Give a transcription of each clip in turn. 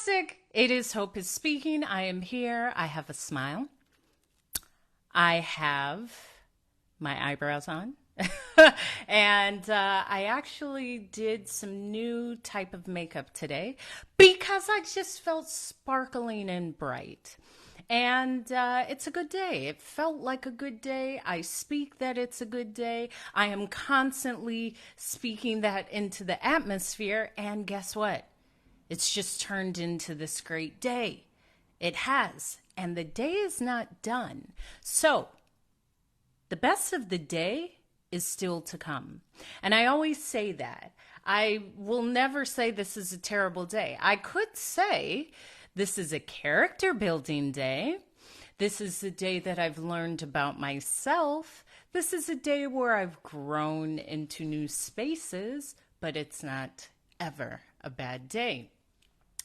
Fantastic. It is Hope is speaking. I am here. I have a smile. I have my eyebrows on. And I actually did some new type of makeup today because I just felt sparkling and bright. And it's a good day. It felt like a good day. I speak that it's a good day. I am constantly speaking that into the atmosphere. And guess what? It's just turned into this great day. It has. And the day is not done. So the best of the day is still to come. And I always say that. I will never say this is a terrible day. I could say this is a character building day. This is the day that I've learned about myself. This is a day where I've grown into new spaces, but it's not ever a bad day.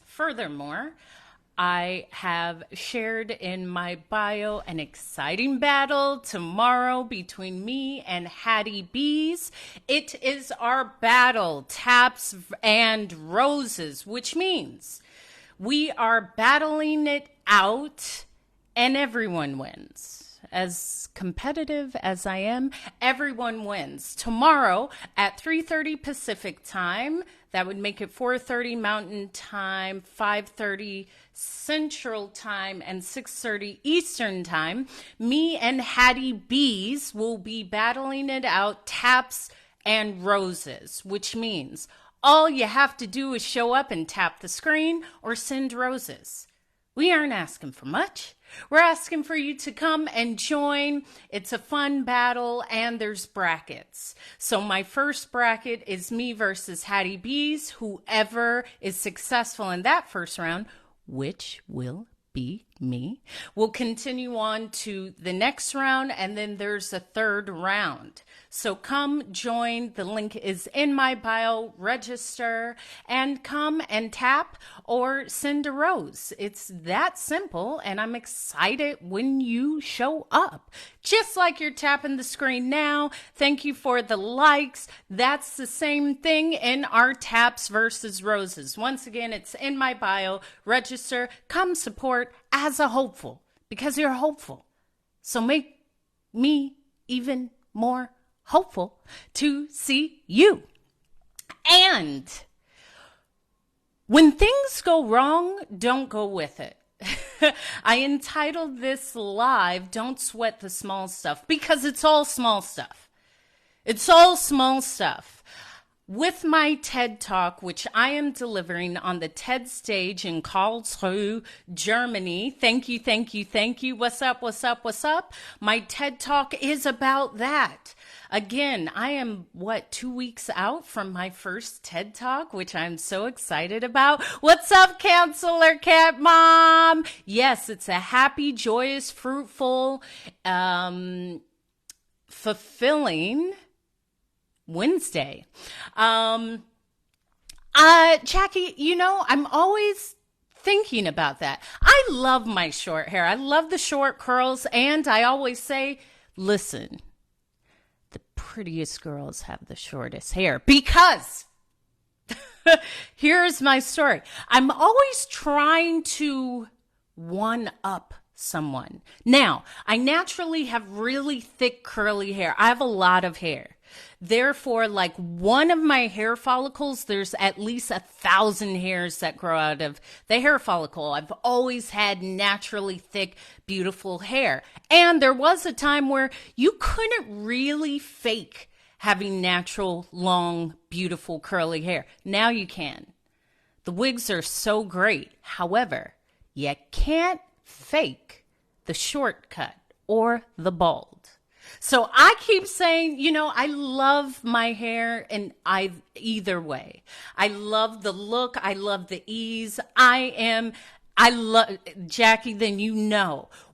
Furthermore, I have shared in my bio an exciting battle tomorrow between me and Hattie B's. It is our battle, taps and roses, which means we are battling it out and everyone wins. As competitive as I am, everyone wins. Tomorrow at 3:30 Pacific time, that would make it 4:30 Mountain Time, 5:30 Central Time, and 6:30 Eastern Time. Me and Hattie B's will be battling it out, taps and roses, which means all you have to do is show up and tap the screen or send roses. We aren't asking for much. We're asking for you to come and join. It's a fun battle, and there's brackets. So my first bracket is me versus Hattie B's. Whoever is successful in that first round, which will be me, will continue on to the next round, and then there's a third round. So come join. The link is in my bio. Register and come and tap or send a rose. It's that simple, and I'm excited when you show up. Just like you're tapping the screen now. Thank you for the likes. That's the same thing in our taps versus roses. Once again, it's in my bio. Register. Come support as a hopeful, because you're hopeful. So make me even more hopeful to see you. And when things go wrong, don't go with it. I entitled this live, Don't Sweat the Small Stuff, because it's all small stuff. It's all small stuff. With my TED Talk, which I am delivering on the TED stage in Karlsruhe, Germany. Thank you, thank you, thank you. What's up, what's up, what's up? My TED Talk is about that. Again, I am, 2 weeks out from my first TED Talk, which I'm so excited about. What's up, Counselor Cat Mom? Yes, it's a happy, joyous, fruitful, fulfilling Wednesday. Jackie, I'm always thinking about that. I love my short hair. I love the short curls. And I always say, listen, the prettiest girls have the shortest hair, because here's my story. I'm always trying to one up someone. Now, I naturally have really thick curly hair. I have a lot of hair. Therefore, like one of my hair follicles, there's at least 1,000 hairs that grow out of the hair follicle. I've always had naturally thick, beautiful hair. And there was a time where you couldn't really fake having natural, long, beautiful, curly hair. Now you can. The wigs are so great. However, you can't fake the shortcut or the bald. So I keep saying, I love my hair in either way. I love the look. I love the ease. I love, Jackie, then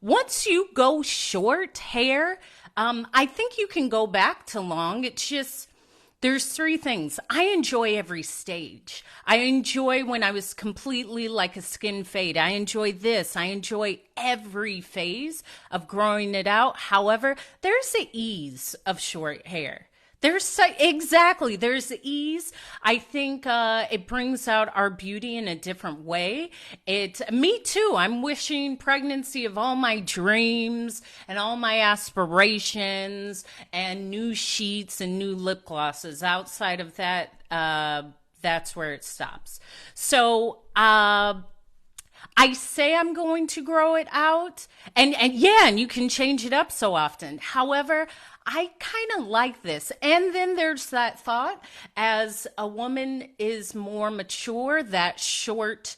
once you go short hair, I think you can go back to long. It's just, there's three things. I enjoy every stage. I enjoy when I was completely like a skin fade. I enjoy this. I enjoy every phase of growing it out. However, there's the ease of short hair. Exactly. There's ease. I think it brings out our beauty in a different way. Me too. I'm wishing pregnancy of all my dreams and all my aspirations and new sheets and new lip glosses. Outside of that, that's where it stops. So, I say I'm going to grow it out, and yeah, and you can change it up so often. However, I kind of like this. And then there's that thought, as a woman is more mature, that short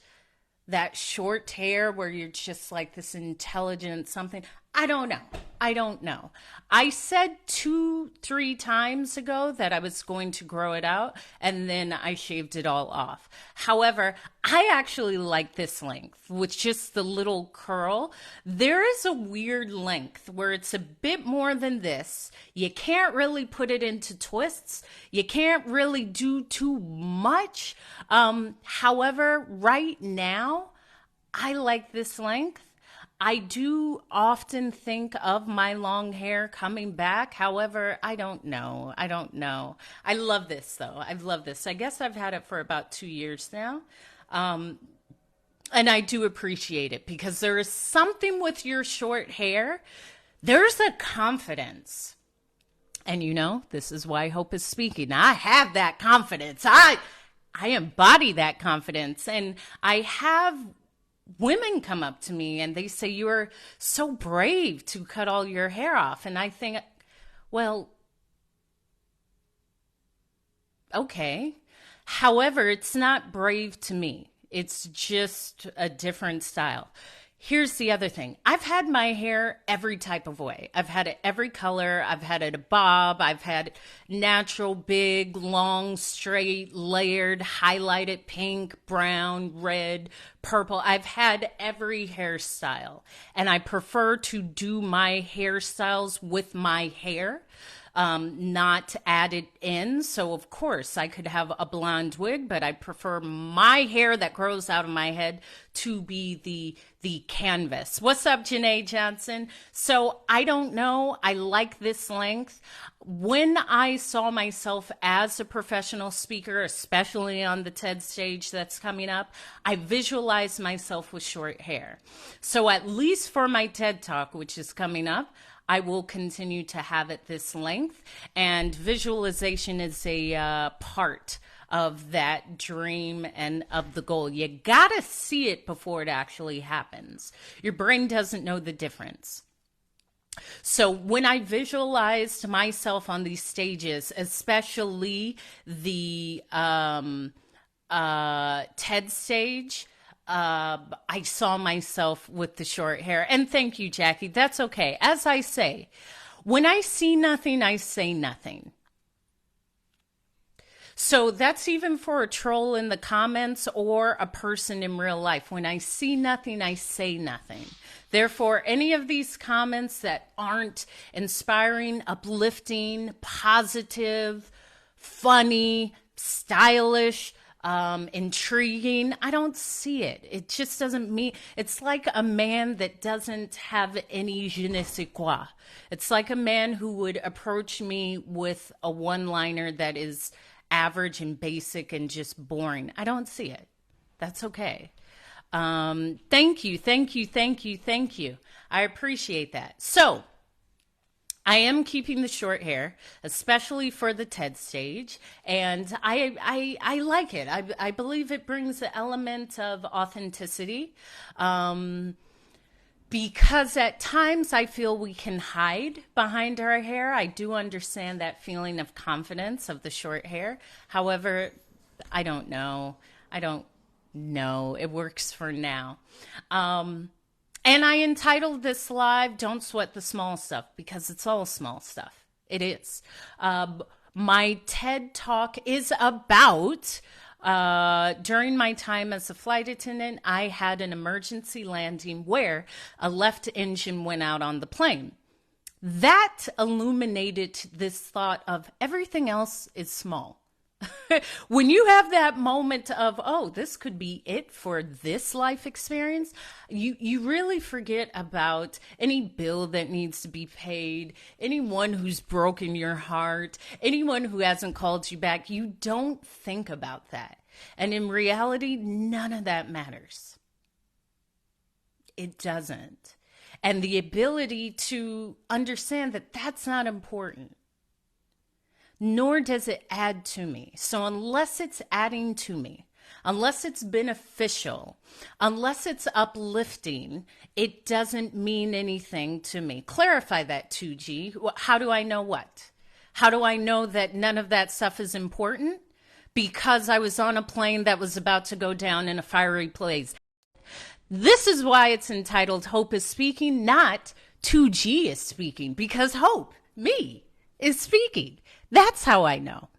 hair where you're just like this intelligent something. I don't know. I don't know. I said 2, 3 times ago that I was going to grow it out, and then I shaved it all off. However, I actually like this length with just the little curl. There is a weird length where it's a bit more than this. You can't really put it into twists. You can't really do too much. However, right now, I like this length. I do often think of my long hair coming back. However, I don't know. I don't know. I love this though. I love this. I guess I've had it for about 2 years now. And I do appreciate it because there is something with your short hair. There's a confidence. And this is why Hope is speaking. I have that confidence. I embody that confidence. And I have women come up to me and they say, "You're so brave to cut all your hair off." And I think, well, okay. However, it's not brave to me. It's just a different style. Here's the other thing. I've had my hair every type of way. I've had it every color. I've had it a bob. I've had it natural, big, long, straight, layered, highlighted, pink, brown, red, purple. I've had every hairstyle. And I prefer to do my hairstyles with my hair, not added in. So of course I could have a blonde wig, but I prefer my hair that grows out of my head to be the canvas. What's up, Janae Johnson? So I don't know. I like this length. When I saw myself as a professional speaker, especially on the TED stage that's coming up, I visualized myself with short hair. So at least for my TED Talk, which is coming up, I will continue to have it this length, and visualization is a part of that dream and of the goal. You gotta see it before it actually happens. Your brain doesn't know the difference. So when I visualized myself on these stages, especially the TED stage, I saw myself with the short hair. And thank you, Jackie. That's okay. As I say, when I see nothing, I say nothing. So that's even for a troll in the comments or a person in real life. When I see nothing, I say nothing. Therefore, any of these comments that aren't inspiring, uplifting, positive, funny, stylish, intriguing, I don't see it. It just doesn't mean, it's like a man that doesn't have any je ne sais quoi. It's like a man who would approach me with a one-liner that is average and basic and just boring. I don't see it. That's okay. Thank you, thank you, thank you, thank you. I appreciate that. So, I am keeping the short hair, especially for the TED stage, and I like it. I believe it brings the element of authenticity, because at times I feel we can hide behind our hair. I do understand that feeling of confidence of the short hair. However, I don't know. It works for now. And I entitled this live, "Don't Sweat the Small Stuff," because it's all small stuff. It is. My TED Talk is about, during my time as a flight attendant, I had an emergency landing where a left engine went out on the plane. That illuminated this thought of everything else is small. When you have that moment of, oh, this could be it for this life experience, you really forget about any bill that needs to be paid, anyone who's broken your heart, anyone who hasn't called you back. You don't think about that. And in reality, none of that matters. It doesn't. And the ability to understand that that's not important, nor does it add to me. So unless it's adding to me, unless it's beneficial, unless it's uplifting, it doesn't mean anything to me. Clarify that, 2G. How do I know what? How do I know that none of that stuff is important? Because I was on a plane that was about to go down in a fiery blaze. This is why it's entitled Hope is Speaking, not 2G is speaking, because Hope, me, is speaking. That's how I know.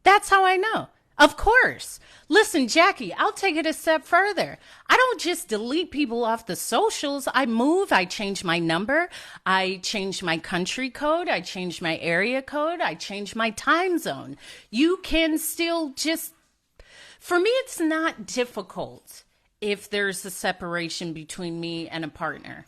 That's how I know. Of course. Listen, Jackie, I'll take it a step further. I don't just delete people off the socials. I move, I change my number, I change my country code, I change my area code, I change my time zone. You can still just, for me, it's not difficult if there's a separation between me and a partner.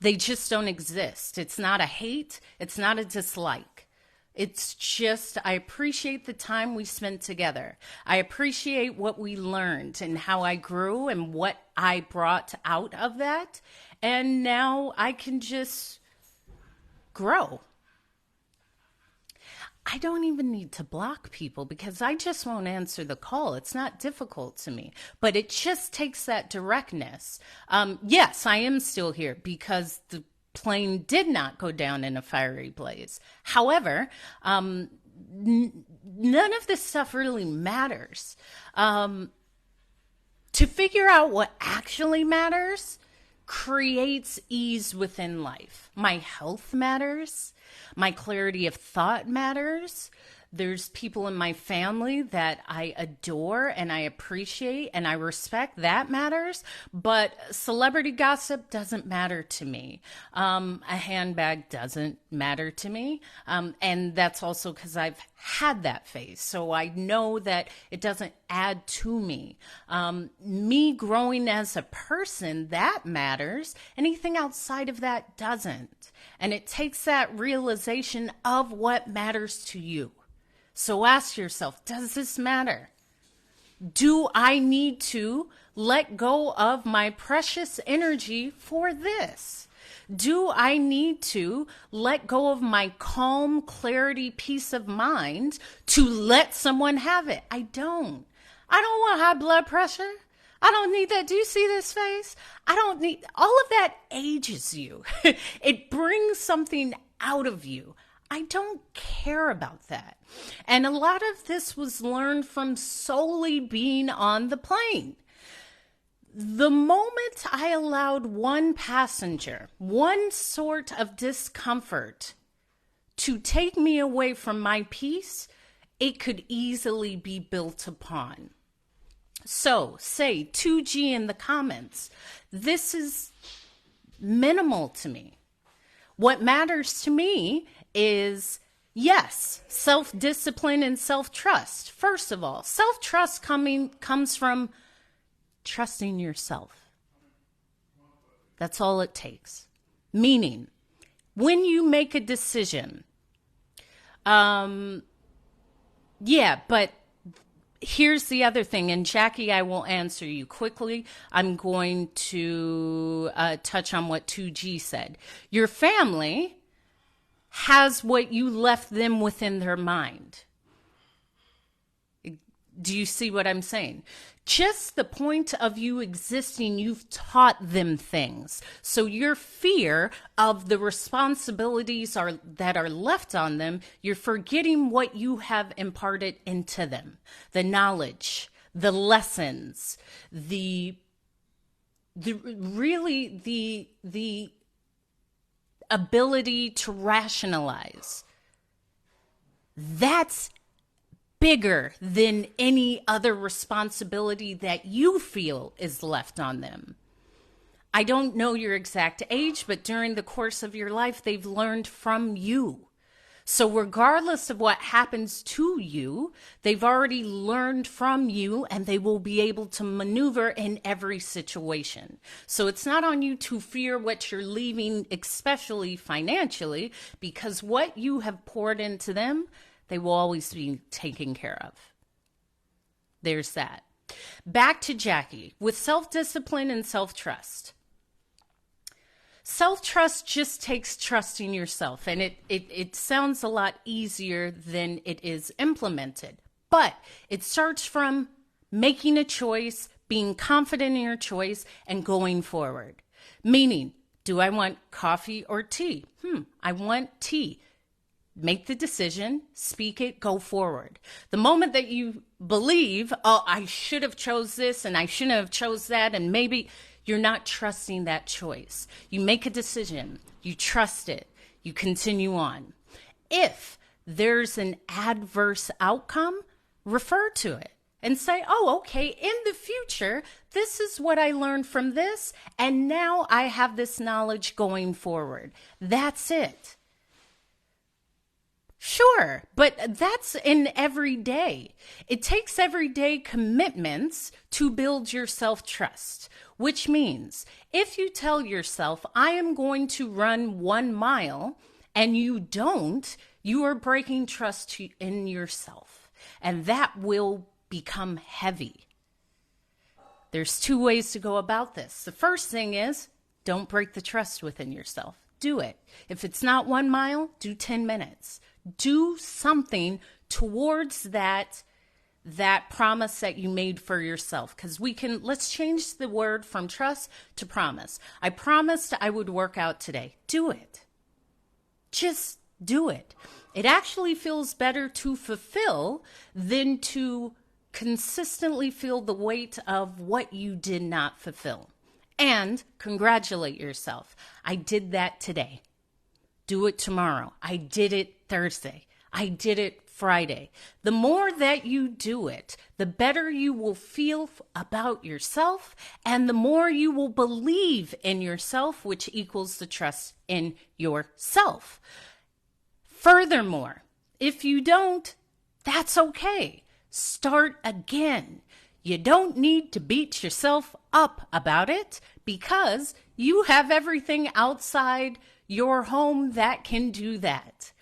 They just don't exist. It's not a hate, it's not a dislike. It's just, I appreciate the time we spent together. I appreciate what we learned and how I grew and what I brought out of that. And now I can just grow. I don't even need to block people because I just won't answer the call. It's not difficult to me, but it just takes that directness. Yes, I am still here because the plane did not go down in a fiery blaze. However, none of this stuff really matters. To figure out what actually matters creates ease within life. My health matters. My clarity of thought matters. There's people in my family that I adore and I appreciate and I respect. That matters. But celebrity gossip doesn't matter to me. A handbag doesn't matter to me. And that's also because I've had that phase. So I know that it doesn't add to me. Me growing as a person, that matters. Anything outside of that doesn't. And it takes that realization of what matters to you. So ask yourself, does this matter? Do I need to let go of my precious energy for this? Do I need to let go of my calm, clarity, peace of mind to let someone have it? I don't. I don't want high blood pressure. I don't need that. Do you see this face? I don't need, all of that ages you. It brings something out of you. I don't care about that. And a lot of this was learned from solely being on the plane. The moment I allowed one passenger, one sort of discomfort to take me away from my peace, it could easily be built upon. So say 2G in the comments. This is minimal to me. What matters to me is, yes, self-discipline and self-trust. First of all, self-trust comes from trusting yourself. That's all it takes. Meaning, when you make a decision, but here's the other thing, and Jackie, I will answer you quickly. I'm going to touch on what 2G said. Your family has what you left them within their mind. Do you see what I'm saying? Just the point of you existing, you've taught them things. So your fear of the responsibilities that are left on them, you're forgetting what you have imparted into them. The knowledge, the lessons, the ability to rationalize. That's bigger than any other responsibility that you feel is left on them. I don't know your exact age, but during the course of your life, they've learned from you. So regardless of what happens to you, they've already learned from you and they will be able to maneuver in every situation. So it's not on you to fear what you're leaving, especially financially, because what you have poured into them, they will always be taken care of. There's that. Back to Jackie with self-discipline and self-trust. Self-trust just takes trusting yourself, and it sounds a lot easier than it is implemented. But it starts from making a choice, being confident in your choice, and going forward. Meaning, do I want coffee or tea? I want tea. Make the decision, speak it, go forward. The moment that you believe, oh, I should have chose this and I shouldn't have chose that, and maybe you're not trusting that choice. You make a decision, you trust it, you continue on. If there's an adverse outcome, refer to it and say, oh, okay, in the future, this is what I learned from this, and now I have this knowledge going forward. That's it. Sure, but that's in every day. It takes everyday commitments to build your self-trust, which means if you tell yourself, I am going to run 1 mile, and you don't, you are breaking trust in yourself, and that will become heavy. There's 2 ways to go about this. The first thing is, don't break the trust within yourself. Do it. If it's not 1 mile, do 10 minutes. Do something towards that promise that you made for yourself. Because let's change the word from trust to promise. I promised I would work out today. Do it. Just do it. It actually feels better to fulfill than to consistently feel the weight of what you did not fulfill. And congratulate yourself. I did that today. Do it tomorrow. I did it Thursday. I did it Friday. The more that you do it, the better you will feel about yourself, and the more you will believe in yourself, which equals the trust in yourself. Furthermore, if you don't, that's okay. Start again. You don't need to beat yourself up about it because you have everything outside your home that can do that.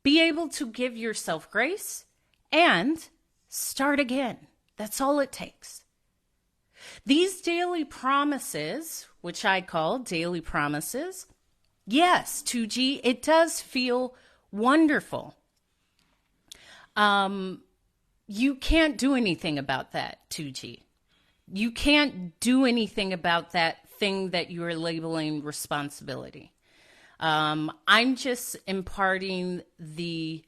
Be able to give yourself grace and start again. That's all it takes. These daily promises, which I call daily promises, yes, 2G, it does feel wonderful. You can't do anything about that, 2G. You can't do anything about that thing that you are labeling responsibility. I'm just imparting the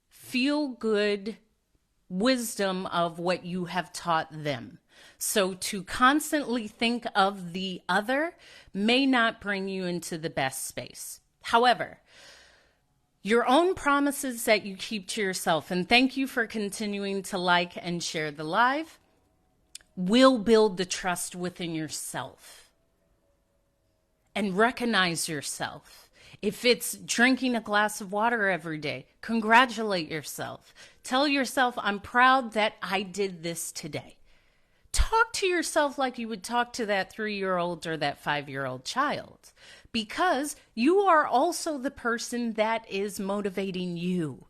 feel-good wisdom of what you have taught them. So to constantly think of the other may not bring you into the best space. However, your own promises that you keep to yourself, and thank you for continuing to like and share the live, will build the trust within yourself. And recognize yourself. If it's drinking a glass of water every day, congratulate yourself. Tell yourself, I'm proud that I did this today. Talk to yourself like you would talk to that 3-year-old or that 5-year-old child, because you are also the person that is motivating you.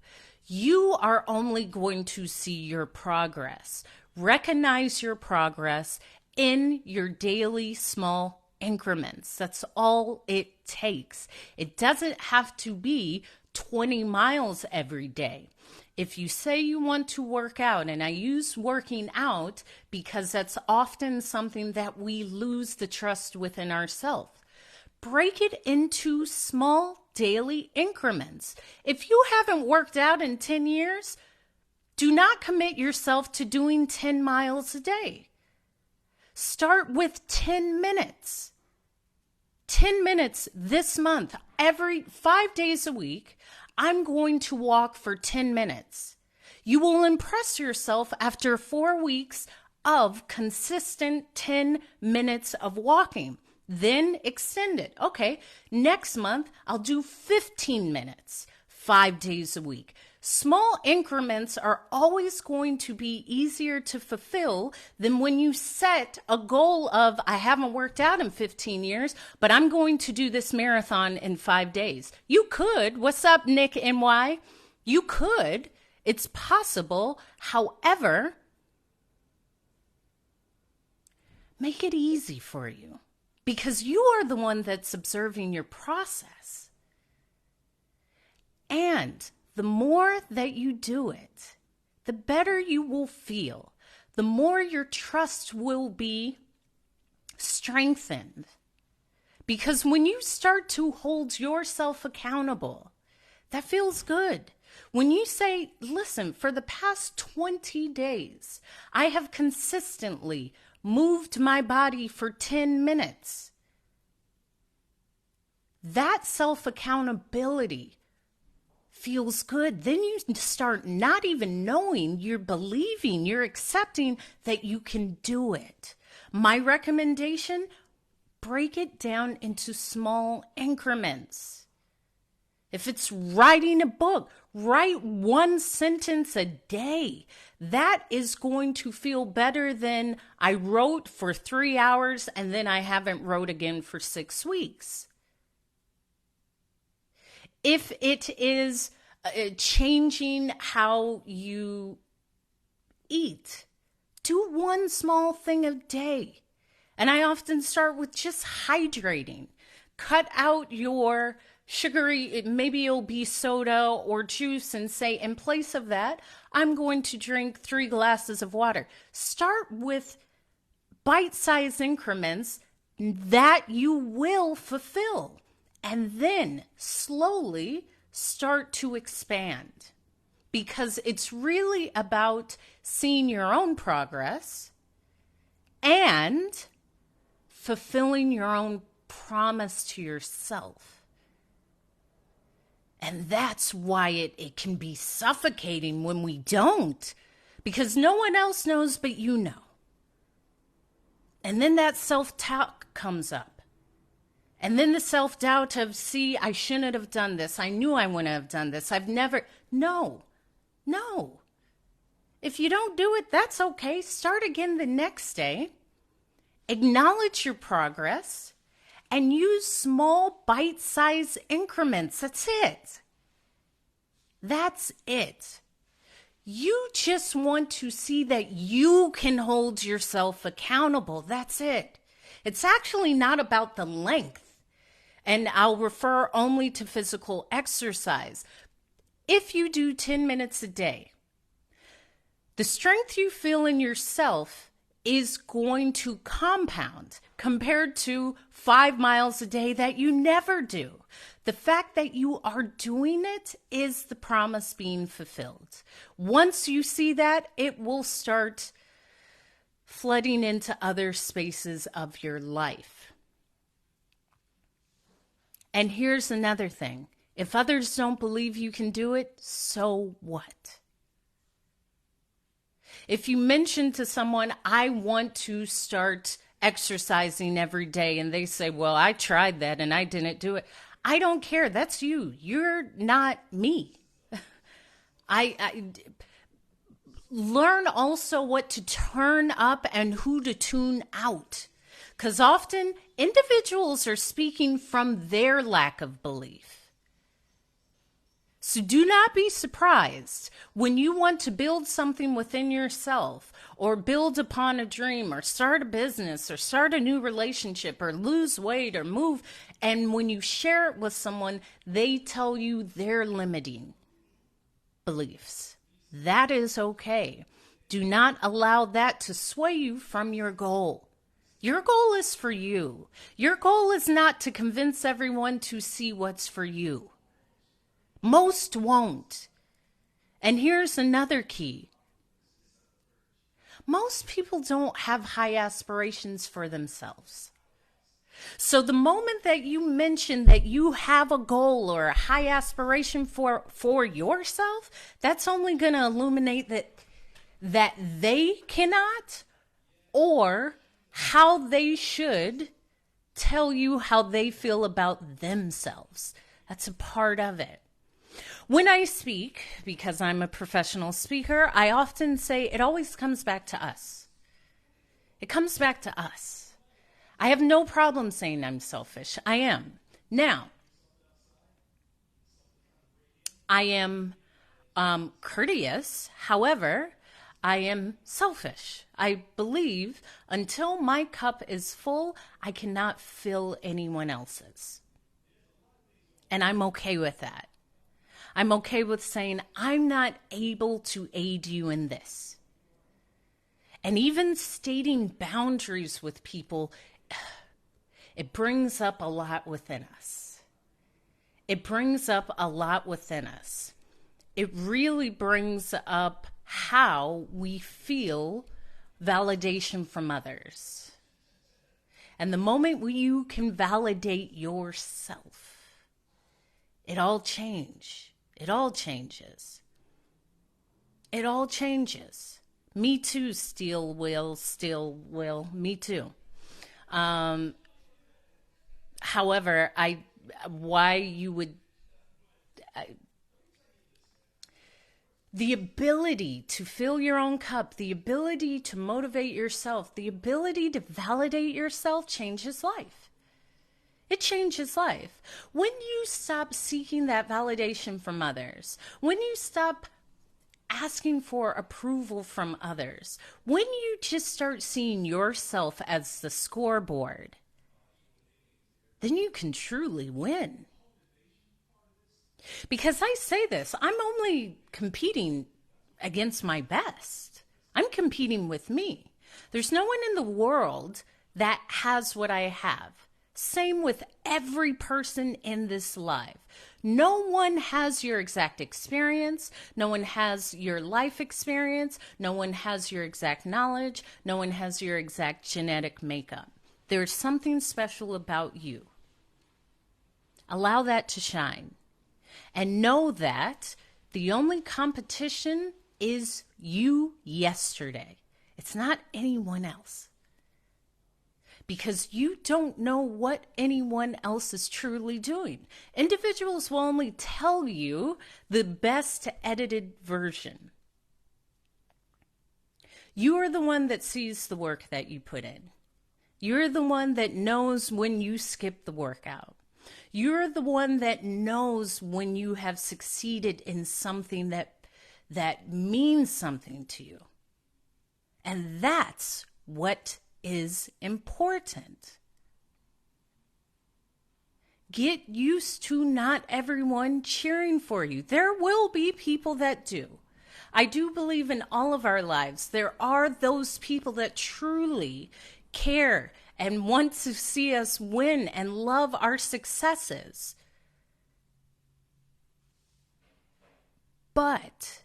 You are only going to see your progress. Recognize your progress in your daily small increments. That's all it takes. It doesn't have to be 20 miles every day. If you say you want to work out, and I use working out because that's often something that we lose the trust within ourselves, break it into small daily increments. If you haven't worked out in 10 years, do not commit yourself to doing 10 miles a day. Start with 10 minutes. 10 minutes this month, every 5 days a week, I'm going to walk for 10 minutes. You will impress yourself after 4 weeks of consistent 10 minutes of walking. Then extend it. Okay, next month, I'll do 15 minutes. 5 days a week. Small increments are always going to be easier to fulfill than when you set a goal of, I haven't worked out in 15 years, but I'm going to do this marathon in 5 days. You could. What's up, Nick NY? You could. It's possible. However, make it easy for you because you are the one that's observing your process. And the more that you do it, the better you will feel. The more your trust will be strengthened. Because when you start to hold yourself accountable, that feels good. When you say, listen, for the past 20 days, I have consistently moved my body for 10 minutes. That self-accountability feels good. Then you start not even knowing, you're believing, you're accepting that you can do it. My recommendation, break it down into small increments. If it's writing a book, write 1 sentence a day. That is going to feel better than I wrote for 3 hours and then I haven't wrote again for 6 weeks. If it is changing how you eat, do 1 small thing a day. And I often start with just hydrating. Cut out your sugary, maybe it'll be soda or juice, and say, in place of that, I'm going to drink 3 glasses of water. Start with bite-sized increments that you will fulfill. And then slowly start to expand, because it's really about seeing your own progress and fulfilling your own promise to yourself. And that's why it can be suffocating when we don't, because no one else knows but you know. And then that self-talk comes up. And then the self-doubt of, see, I shouldn't have done this. I knew I wouldn't have done this. No. If you don't do it, that's okay. Start again the next day. Acknowledge your progress and use small bite-sized increments. That's it. That's it. You just want to see that you can hold yourself accountable. That's it. It's actually not about the length. And I'll refer only to physical exercise. If you do 10 minutes a day, the strength you feel in yourself is going to compound compared to 5 miles a day that you never do. The fact that you are doing it is the promise being fulfilled. Once you see that, it will start flooding into other spaces of your life. And here's another thing. If others don't believe you can do it, so what? If you mention to someone, I want to start exercising every day, and they say, well, I tried that and I didn't do it. I don't care. That's you. You're not me. I learn also what to turn up and who to tune out. Because often individuals are speaking from their lack of belief. So do not be surprised when you want to build something within yourself, or build upon a dream, or start a business, or start a new relationship, or lose weight, or move. And when you share it with someone, they tell you their limiting beliefs. That is okay. Do not allow that to sway you from your goal. Your goal is for you. Your goal is not to convince everyone to see what's for you. Most won't. And here's another key. Most people don't have high aspirations for themselves. So the moment that you mention that you have a goal or a high aspiration for yourself, that's only going to illuminate that they cannot, or how they should tell you how they feel about themselves. That's a part of it. When I speak, because I'm a professional speaker, I often say it always comes back to us. It comes back to us. I have no problem saying I'm selfish. I am. Now, I am courteous. However, I am selfish. I believe until my cup is full, I cannot fill anyone else's. And I'm okay with that. I'm okay with saying, I'm not able to aid you in this. And even stating boundaries with people, it brings up a lot within us. It brings up a lot within us. It really brings up how we feel validation from others. And the moment you can validate yourself, it all changes. It all changes. It all changes. Me too, steel will. Me too. However, the ability to fill your own cup, the ability to motivate yourself, the ability to validate yourself changes life. It changes life. When you stop seeking that validation from others, when you stop asking for approval from others, when you just start seeing yourself as the scoreboard, then you can truly win. Because I say this, I'm only competing against my best. I'm competing with me. There's no one in the world that has what I have. Same with every person in this life. No one has your exact experience. No one has your life experience. No one has your exact knowledge. No one has your exact genetic makeup. There's something special about you. Allow that to shine. And know that the only competition is you yesterday. It's not anyone else. Because you don't know what anyone else is truly doing. Individuals will only tell you the best edited version. You are the one that sees the work that you put in. You're the one that knows when you skip the workout. You're the one that knows when you have succeeded in something that means something to you. And that's what is important. Get used to not everyone cheering for you. There will be people that do. I do believe in all of our lives, there are those people that truly care and want to see us win and love our successes. But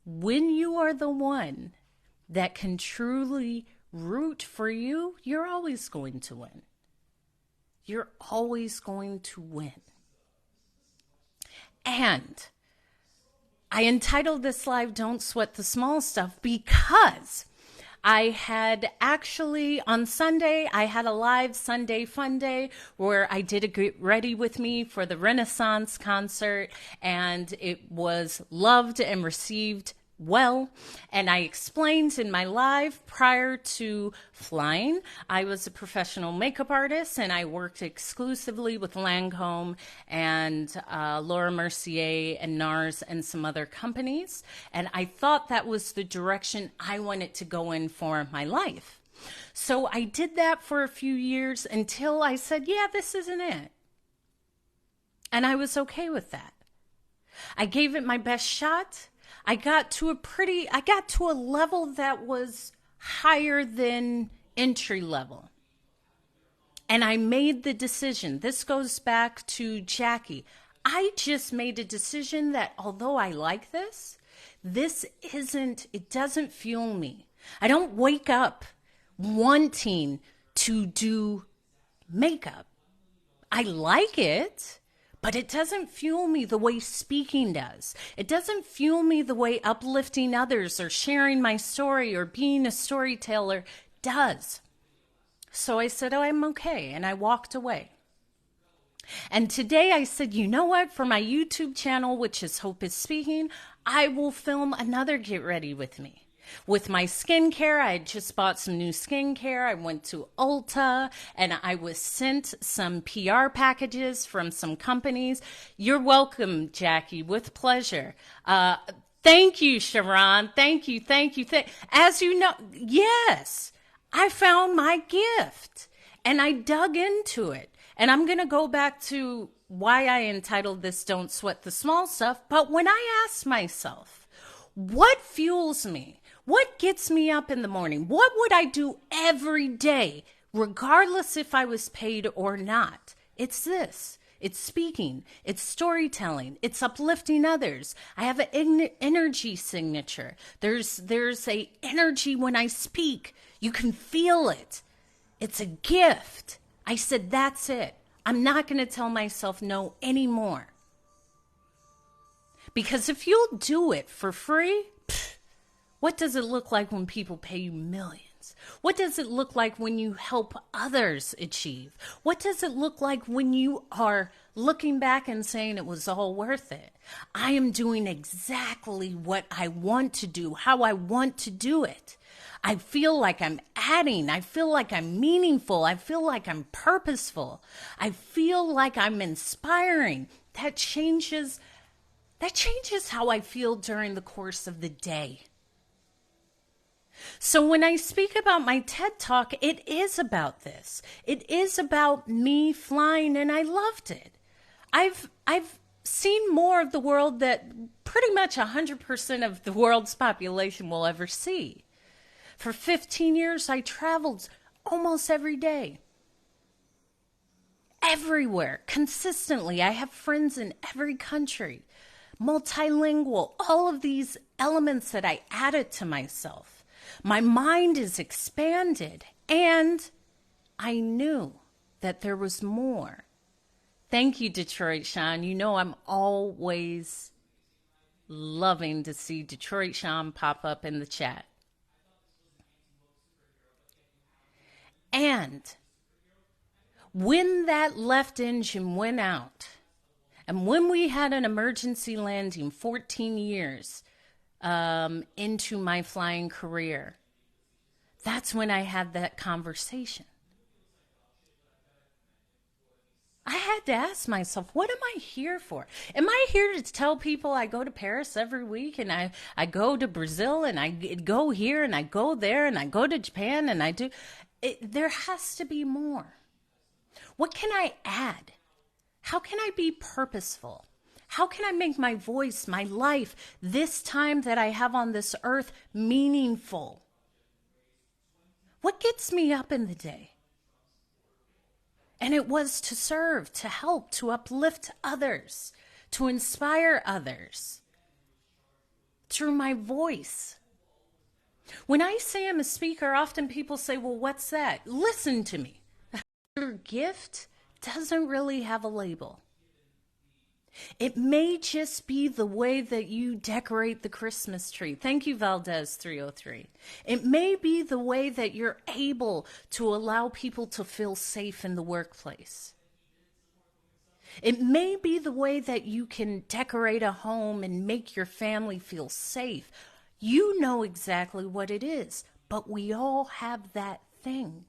when you are the one that can truly root for you, you're always going to win. You're always going to win. And I entitled this live, Don't Sweat the Small Stuff, because I had actually, on Sunday, I had a live Sunday Fun Day where I did a Get Ready With Me for the Renaissance concert, and it was loved and received well. And I explained in my live prior to flying, I was a professional makeup artist and I worked exclusively with Lancome and Laura Mercier and NARS and some other companies. And I thought that was the direction I wanted to go in for my life. So I did that for a few years until I said, yeah, this isn't it. And I was okay with that. I gave it my best shot. I got to a level that was higher than entry level. And I made the decision. This goes back to Jackie. I just made a decision that although I like this, it doesn't fuel me. I don't wake up wanting to do makeup. I like it. But it doesn't fuel me the way speaking does. It doesn't fuel me the way uplifting others or sharing my story or being a storyteller does. So I said, oh, I'm okay. And I walked away. And today I said, you know what? For my YouTube channel, which is Hope is Speaking, I will film another Get Ready with me. With my skincare, I had just bought some new skincare. I went to Ulta and I was sent some PR packages from some companies. You're welcome, Jackie, with pleasure. Thank you, Sharon. Thank you. As you know, yes, I found my gift and I dug into it. And I'm going to go back to why I entitled this Don't Sweat the Small Stuff. But when I asked myself, what fuels me? What gets me up in the morning? What would I do every day, regardless if I was paid or not? It's this. It's speaking. It's storytelling. It's uplifting others. I have an energy signature. There's a energy when I speak. You can feel it. It's a gift. I said, that's it. I'm not going to tell myself no anymore. Because if you'll do it for free, what does it look like when people pay you millions? What does it look like when you help others achieve? What does it look like when you are looking back and saying it was all worth it? I am doing exactly what I want to do, how I want to do it. I feel like I'm adding. I feel like I'm meaningful. I feel like I'm purposeful. I feel like I'm inspiring. That changes how I feel during the course of the day. So when I speak about my TED Talk, it is about this. It is about me flying, and I loved it. I've seen more of the world that pretty much 100% of the world's population will ever see. For 15 years, I traveled almost every day. Everywhere, consistently. I have friends in every country. Multilingual, all of these elements that I added to myself. My mind is expanded, and I knew that there was more. Thank you, Detroit Sean. You know I'm always loving to see Detroit Sean pop up in the chat. And when that left engine went out, and when we had an emergency landing 14 years into my flying career, that's when I had that conversation. I had to ask myself, what am I here for? Am I here to tell people I go to Paris every week and I go to Brazil and I go here and I go there and I go to Japan and I do... There has to be more. What can I add? How can I be purposeful? How can I make my voice, my life, this time that I have on this earth meaningful? What gets me up in the day? And it was to serve, to help, to uplift others, to inspire others through my voice. When I say I'm a speaker, often people say, well, what's that? Listen to me. Your gift doesn't really have a label. It may just be the way that you decorate the Christmas tree. Thank you, Valdez 303. It may be the way that you're able to allow people to feel safe in the workplace. It may be the way that you can decorate a home and make your family feel safe. You know exactly what it is, but we all have that thing.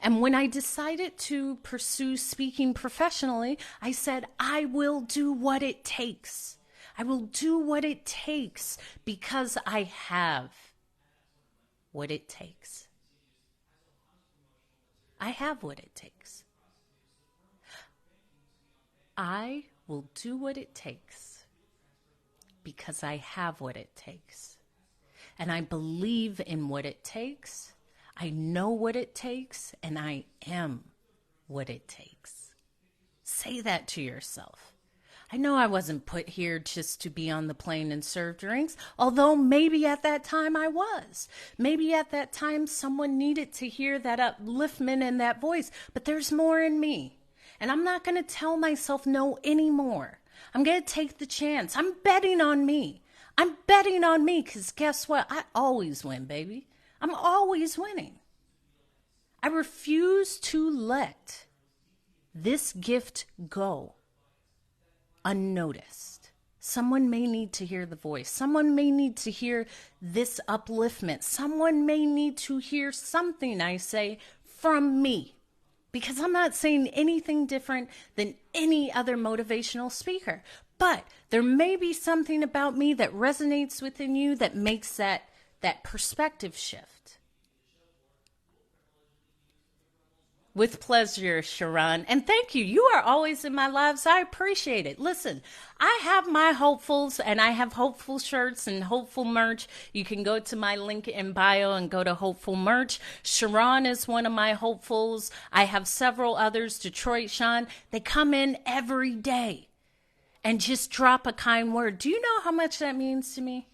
And when I decided to pursue speaking professionally, I said, I will do what it takes. I will do what it takes because I have what it takes. I have what it takes. I will do what it takes because I have what it takes. And I believe in what it takes. I know what it takes, and I am what it takes. Say that to yourself. I know I wasn't put here just to be on the plane and serve drinks, although maybe at that time I was. Maybe at that time someone needed to hear that upliftment and that voice, but there's more in me. And I'm not going to tell myself no anymore. I'm going to take the chance. I'm betting on me. I'm betting on me because guess what? I always win, baby. I'm always winning. I refuse to let this gift go unnoticed. Someone may need to hear the voice. Someone may need to hear this upliftment. Someone may need to hear something I say from me, because I'm not saying anything different than any other motivational speaker. But there may be something about me that resonates within you that makes that perspective shift. With pleasure, Sharon. And thank you. You are always in my lives. I appreciate it. Listen, I have my hopefuls, and I have hopeful shirts and hopeful merch. You can go to my link in bio and go to hopeful merch. Sharon is one of my hopefuls. I have several others. Detroit Sean. They come in every day and just drop a kind word. Do you know how much that means to me?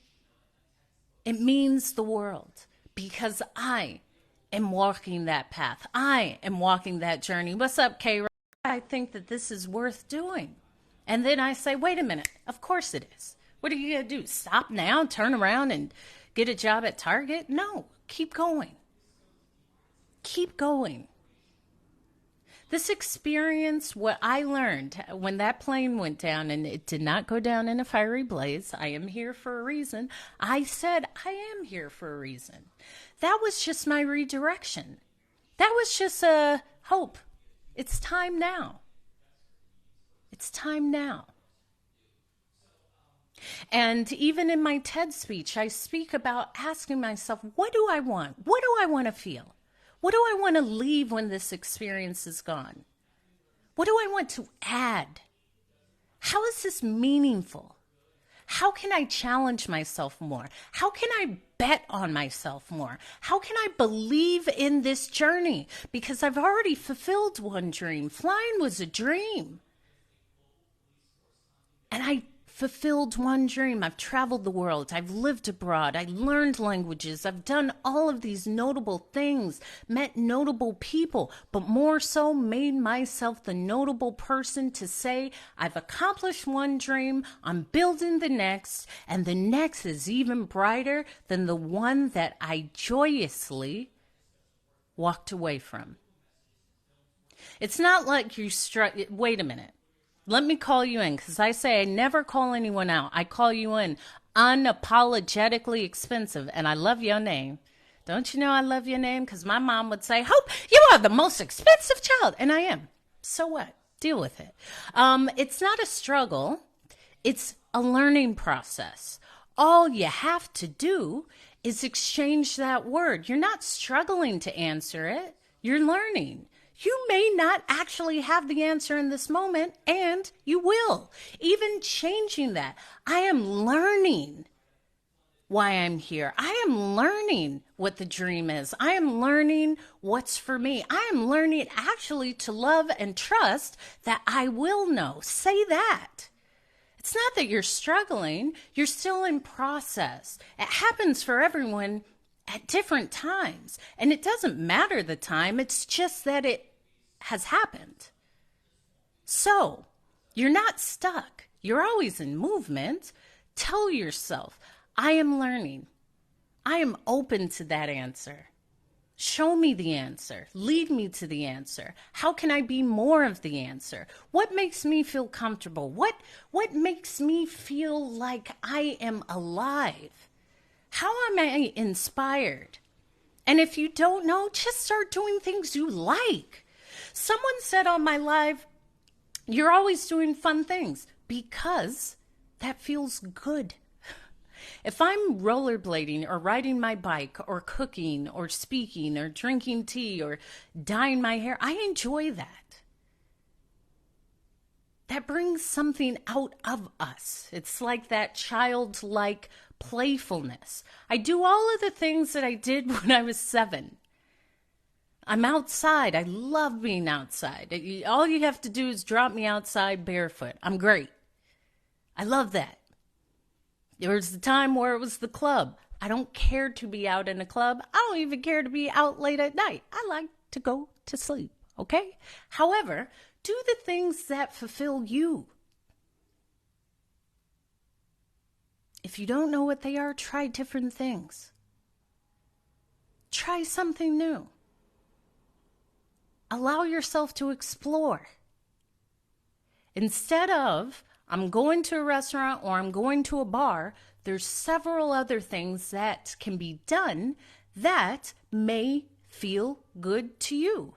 It means the world, because I am walking that path. I am walking that journey. What's up, K? I think that this is worth doing. And then I say, wait a minute. Of course it is. What are you going to do? Stop now, turn around and get a job at Target? No, keep going. Keep going. This experience, what I learned when that plane went down, and it did not go down in a fiery blaze. I am here for a reason. I said, I am here for a reason. That was just my redirection. That was just a hope. It's time now. It's time now. And even in my TED speech, I speak about asking myself, what do I want? What do I want to feel? What do I want to leave when this experience is gone? What do I want to add? How is this meaningful? How can I challenge myself more? How can I bet on myself more? How can I believe in this journey? Because I've already fulfilled one dream. Flying was a dream. And I fulfilled one dream. I've traveled the world. I've lived abroad. I learned languages. I've done all of these notable things, met notable people, but more so made myself the notable person to say, I've accomplished one dream, I'm building the next, and the next is even brighter than the one that I joyously walked away from. It's not like you wait a minute. Let me call you in, because I say I never call anyone out. I call you in unapologetically expensive, and I love your name. Don't you know I love your name? Because my mom would say, Hope, you are the most expensive child. And I am. So what? Deal with it. It's not a struggle. It's a learning process. All you have to do is exchange that word. You're not struggling to answer it. You're learning. You may not actually have the answer in this moment, and you will. Even changing that. I am learning why I'm here. I am learning what the dream is. I am learning what's for me. I am learning actually to love and trust that I will know. Say that. It's not that you're struggling. You're still in process. It happens for everyone at different times. And it doesn't matter the time. It's just that it has happened. So you're not stuck. You're always in movement. Tell yourself, I am learning. I am open to that answer. Show me the answer. Lead me to the answer. How can I be more of the answer? What makes me feel comfortable? What makes me feel like I am alive? How am I inspired? And if you don't know, just start doing things you like. Someone said on my live, you're always doing fun things because that feels good. If I'm rollerblading or riding my bike or cooking or speaking or drinking tea or dyeing my hair, I enjoy that. That brings something out of us. It's like that childlike playfulness. I do all of the things that I did when I was 7. I'm outside. I love being outside. All you have to do is drop me outside barefoot. I'm great. I love that. There was the time where it was the club. I don't care to be out in a club. I don't even care to be out late at night. I like to go to sleep, okay? However, do the things that fulfill you. If you don't know what they are, try different things. Try something new. Allow yourself to explore. Instead of, I'm going to a restaurant or I'm going to a bar, there's several other things that can be done that may feel good to you.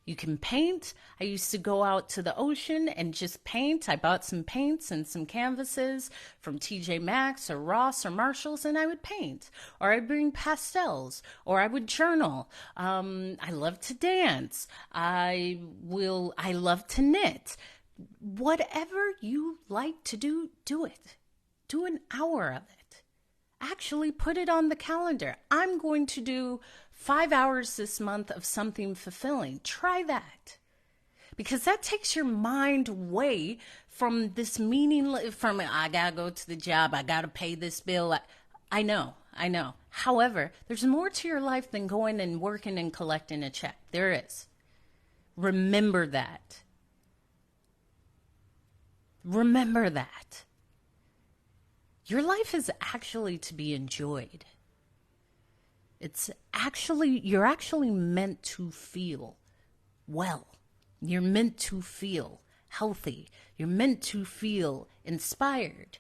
You can paint. I used to go out to the ocean and just paint. I bought some paints and some canvases from TJ Maxx or Ross or Marshalls, and I would paint. Or I'd bring pastels, or I would journal. I love to dance. I love to knit. Whatever you like to do, do it. Do an hour of it. Actually put it on the calendar. I'm going to do 5 hours this month of something fulfilling. Try that. Because that takes your mind away from this from I gotta go to the job, I gotta pay this bill. I know. However, there's more to your life than going and working and collecting a check. There is. Remember that. Remember that. Your life is actually to be enjoyed. You're actually meant to feel well. You're meant to feel healthy. You're meant to feel inspired.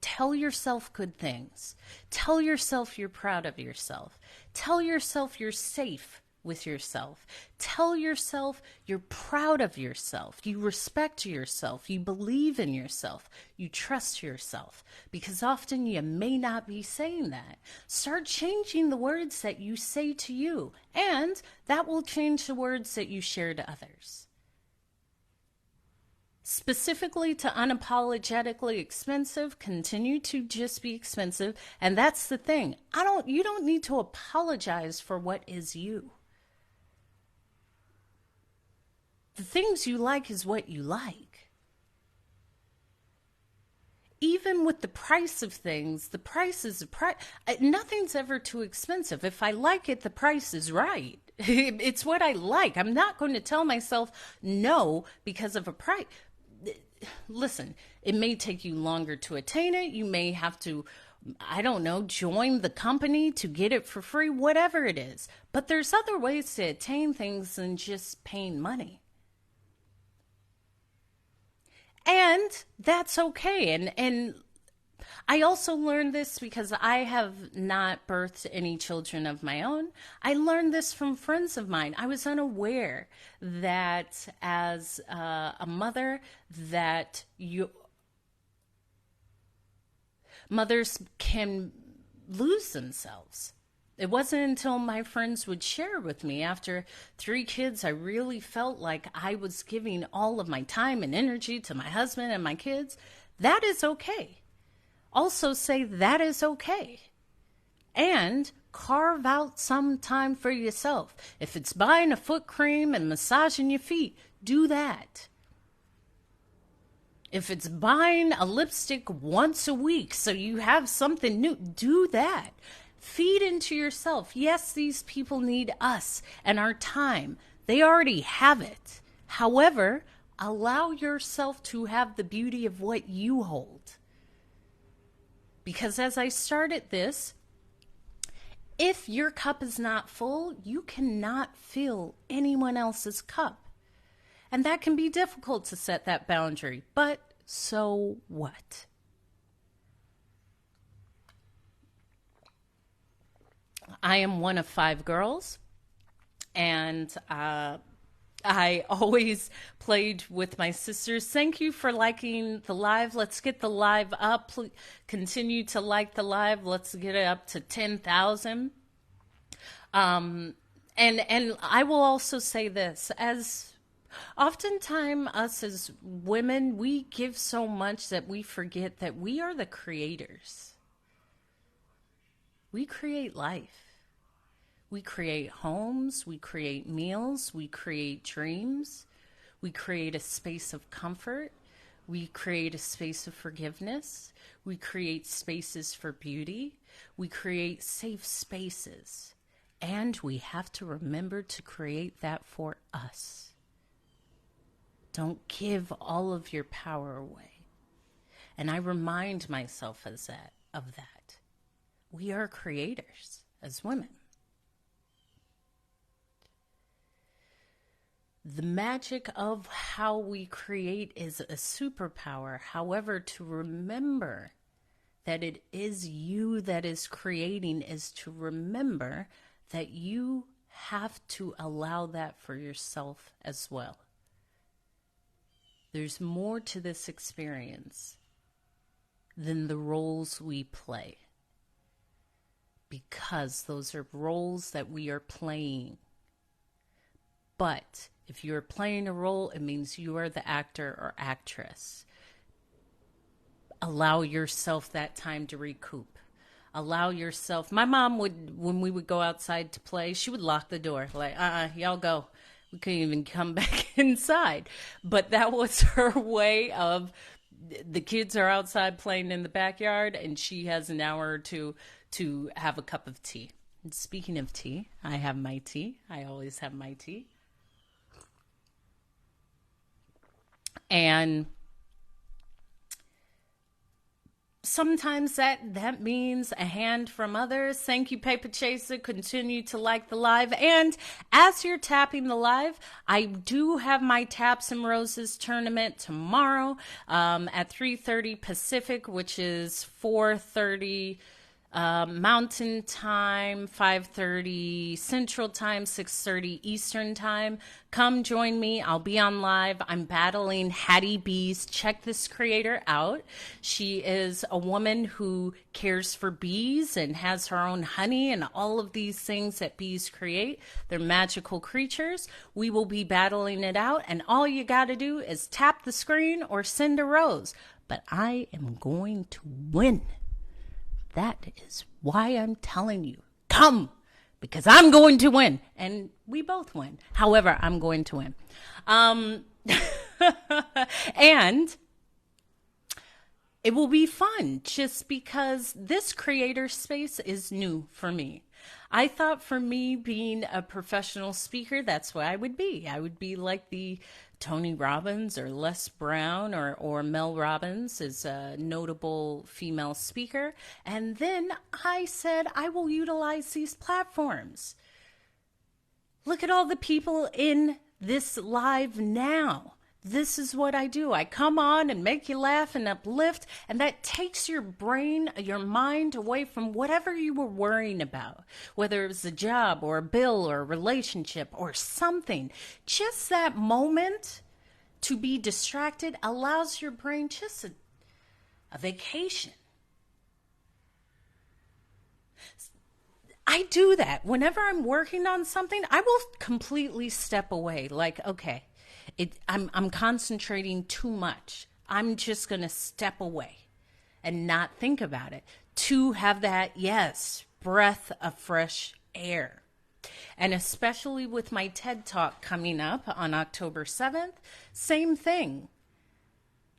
Tell yourself good things. Tell yourself you're proud of yourself. Tell yourself you're safe with yourself. Tell yourself you're proud of yourself. You respect yourself. You believe in yourself. You trust yourself. Because often you may not be saying that. Start changing the words that you say to you, and that will change the words that you share to others. Specifically to unapologetically expensive, continue to just be expensive. And that's the thing. You don't need to apologize for what is you. The things you like is what you like. Even with the price of things, the price is a price. Nothing's ever too expensive. If I like it, the price is right. It's what I like. I'm not going to tell myself no because of a price. Listen, it may take you longer to attain it. You may have to, join the company to get it for free, whatever it is. But there's other ways to attain things than just paying money. And that's okay. And I also learned this because I have not birthed any children of my own. I learned this from friends of mine. I was unaware that as a mother, that mothers can lose themselves. It wasn't until my friends would share with me after 3 kids, I really felt like I was giving all of my time and energy to my husband and my kids. That is okay. Also say that is okay. And carve out some time for yourself. If it's buying a foot cream and massaging your feet, do that. If it's buying a lipstick once a week so you have something new, do that. Feed into yourself. Yes, these people need us and our time. They already have it. However, allow yourself to have the beauty of what you hold. Because as I started this, if your cup is not full, you cannot fill anyone else's cup. And that can be difficult to set that boundary. But so what? I am one of 5 girls, and I always played with my sisters. Thank you for liking the live. Let's get the live up. Please continue to like the live. Let's get it up to 10,000. And I will also say this, as oftentimes us as women, we give so much that we forget that we are the creators. We create life. We create homes, we create meals, we create dreams, we create a space of comfort, we create a space of forgiveness, we create spaces for beauty, we create safe spaces, and we have to remember to create that for us. Don't give all of your power away. And I remind myself of that. We are creators as women. The magic of how we create is a superpower. However, to remember that it is you that is creating is to remember that you have to allow that for yourself as well. There's more to this experience than the roles we play, because those are roles that we are playing. But if you're playing a role, it means you are the actor or actress. Allow yourself that time to recoup. Allow yourself. My mom would, when we would go outside to play, she would lock the door. Like, y'all go. We couldn't even come back inside. But that was her way of, the kids are outside playing in the backyard, and she has an hour or two to have a cup of tea. And speaking of tea, I have my tea. I always have my tea. And sometimes that means a hand from others. Thank you, Paper Chaser. Continue to like the live. And as you're tapping the live, I do have my Taps and Roses tournament tomorrow at 3:30 Pacific, which is 4:30 Mountain Time, 5:30 Central Time, 6:30 Eastern Time. Come join me. I'll be on live. I'm battling Hattie Bees. Check this creator out. She is a woman who cares for bees and has her own honey and all of these things that bees create. They're magical creatures. We will be battling it out, and all you got to do is tap the screen or send a rose. But I am going to win. That is why I'm telling you, come, because I'm going to win. And we both win. However, I'm going to win. And it will be fun just because this creator space is new for me. I thought for me being a professional speaker, that's what I would be. I would be like the Tony Robbins or Les Brown or Mel Robbins is a notable female speaker. And then I said, I will utilize these platforms. Look at all the people in this live now. This is what I do. I come on and make you laugh and uplift, and that takes your brain, your mind away from whatever you were worrying about, whether it was a job or a bill or a relationship or something. Just that moment to be distracted allows your brain just a vacation. I do that. Whenever I'm working on something, I will completely step away. Like, okay, I'm concentrating too much. I'm just going to step away and not think about it to have that, yes, breath of fresh air. And especially with my TED Talk coming up on October 7th, same thing.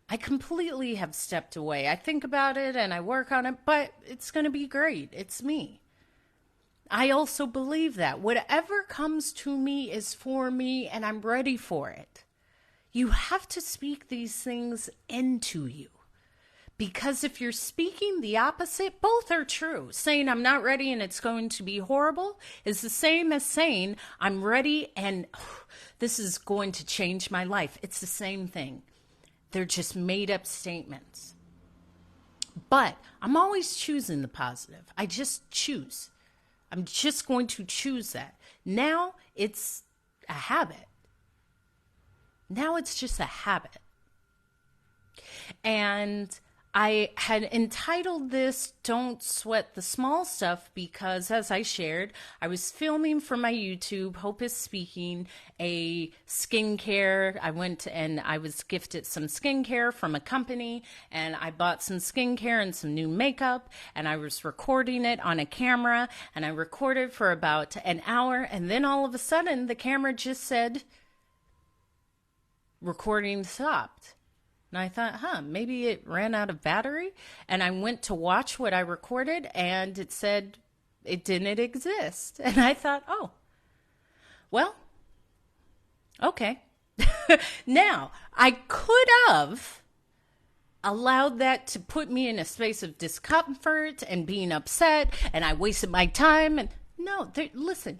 I completely have stepped away. I think about it and I work on it, but it's going to be great. It's me. I also believe that whatever comes to me is for me and I'm ready for it. You have to speak these things into you. Because if you're speaking the opposite, both are true. Saying I'm not ready and it's going to be horrible is the same as saying I'm ready and this is going to change my life. It's the same thing. They're just made up statements. But I'm always choosing the positive. I just choose. I'm just going to choose that. Now it's a habit. Now it's just a habit. And I had entitled this Don't Sweat the Small Stuff because, as I shared, I was filming for my YouTube, Hope is Speaking, a skincare. I went and I was gifted some skincare from a company, and I bought some skincare and some new makeup, and I was recording it on a camera, and I recorded for about an hour, and then all of a sudden the camera just said, recording stopped. And I thought, maybe it ran out of battery. And I went to watch what I recorded and it said it didn't exist. And I thought, oh, well, okay. Now, I could have allowed that to put me in a space of discomfort and being upset and I wasted my time. And no, listen,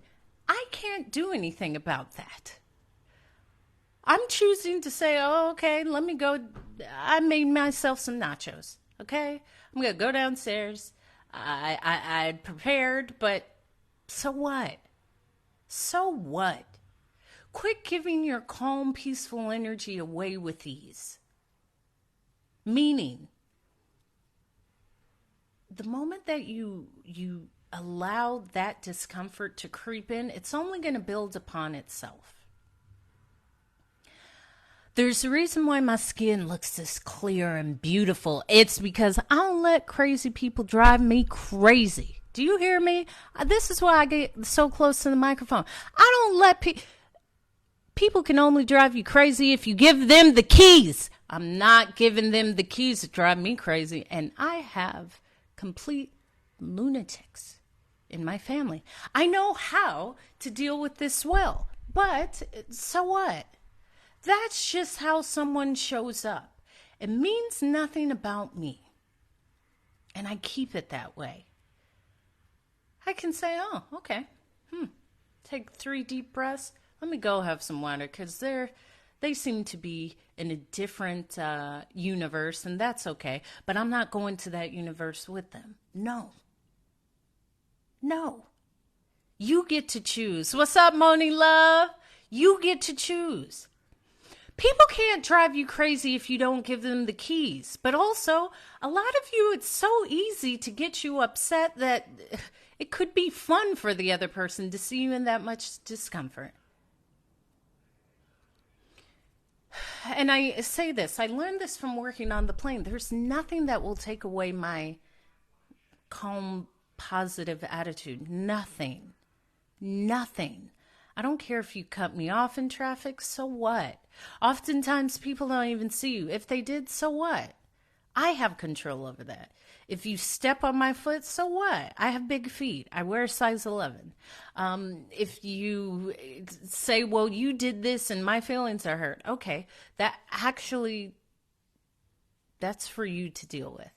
I can't do anything about that. I'm choosing to say, oh, okay, let me go. I made myself some nachos. Okay. I'm going to go downstairs. I'd prepared, but so what? So what? Quit giving your calm, peaceful energy away with ease. Meaning, the moment that you allow that discomfort to creep in, it's only going to build upon itself. There's a reason why my skin looks this clear and beautiful. It's because I don't let crazy people drive me crazy. Do you hear me? This is why I get so close to the microphone. I don't let people can only drive you crazy if you give them the keys. I'm not giving them the keys to drive me crazy. And I have complete lunatics in my family. I know how to deal with this well, but so what? That's just how someone shows up. It means nothing about me. And I keep it that way. I can say, oh, okay. Take 3 deep breaths. Let me go have some water, because they seem to be in a different universe, and that's okay. But I'm not going to that universe with them. No. You get to choose. What's up, Moni Love? You get to choose. People can't drive you crazy if you don't give them the keys. But also, a lot of you, it's so easy to get you upset that it could be fun for the other person to see you in that much discomfort. And I say this, I learned this from working on the plane. There's nothing that will take away my calm, positive attitude. Nothing. I don't care if you cut me off in traffic, so what? Oftentimes people don't even see you. If they did, so what? I have control over that. If you step on my foot, so what? I have big feet. I wear a size 11. If you say, well, you did this and my feelings are hurt. Okay, that's for you to deal with.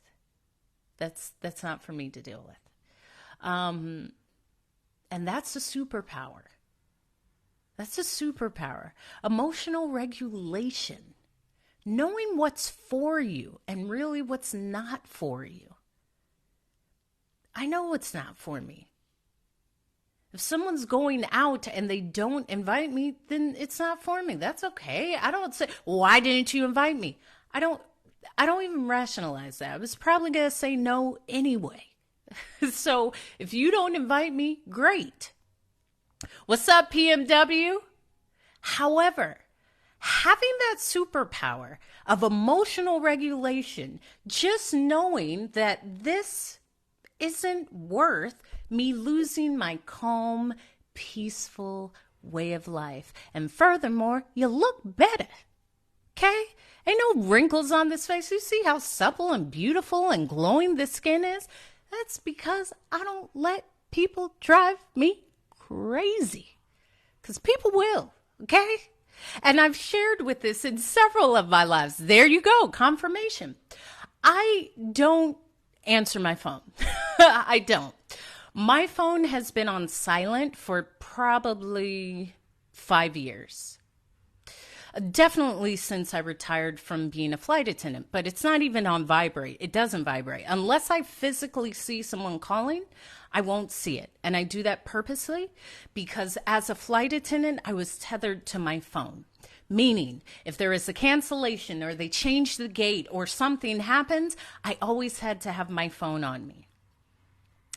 That's not for me to deal with. And that's a superpower. That's a superpower. Emotional regulation. Knowing what's for you and really what's not for you. I know what's not for me. If someone's going out and they don't invite me, then it's not for me. That's okay. I don't say, why didn't you invite me? I don't even rationalize that. I was probably going to say no anyway. So if you don't invite me, great. What's up, PMW? However, having that superpower of emotional regulation, just knowing that this isn't worth me losing my calm, peaceful way of life. And furthermore, you look better. Okay? Ain't no wrinkles on this face. You see how supple and beautiful and glowing this skin is? That's because I don't let people drive me crazy. Because people will, okay? And I've shared with this in several of my lives. There you go, confirmation. I don't answer my phone. I don't. My phone has been on silent for probably 5 years. Definitely since I retired from being a flight attendant, but it's not even on vibrate. It doesn't vibrate. Unless I physically see someone calling, I won't see it. And I do that purposely because as a flight attendant, I was tethered to my phone. Meaning, if there is a cancellation or they change the gate or something happens, I always had to have my phone on me.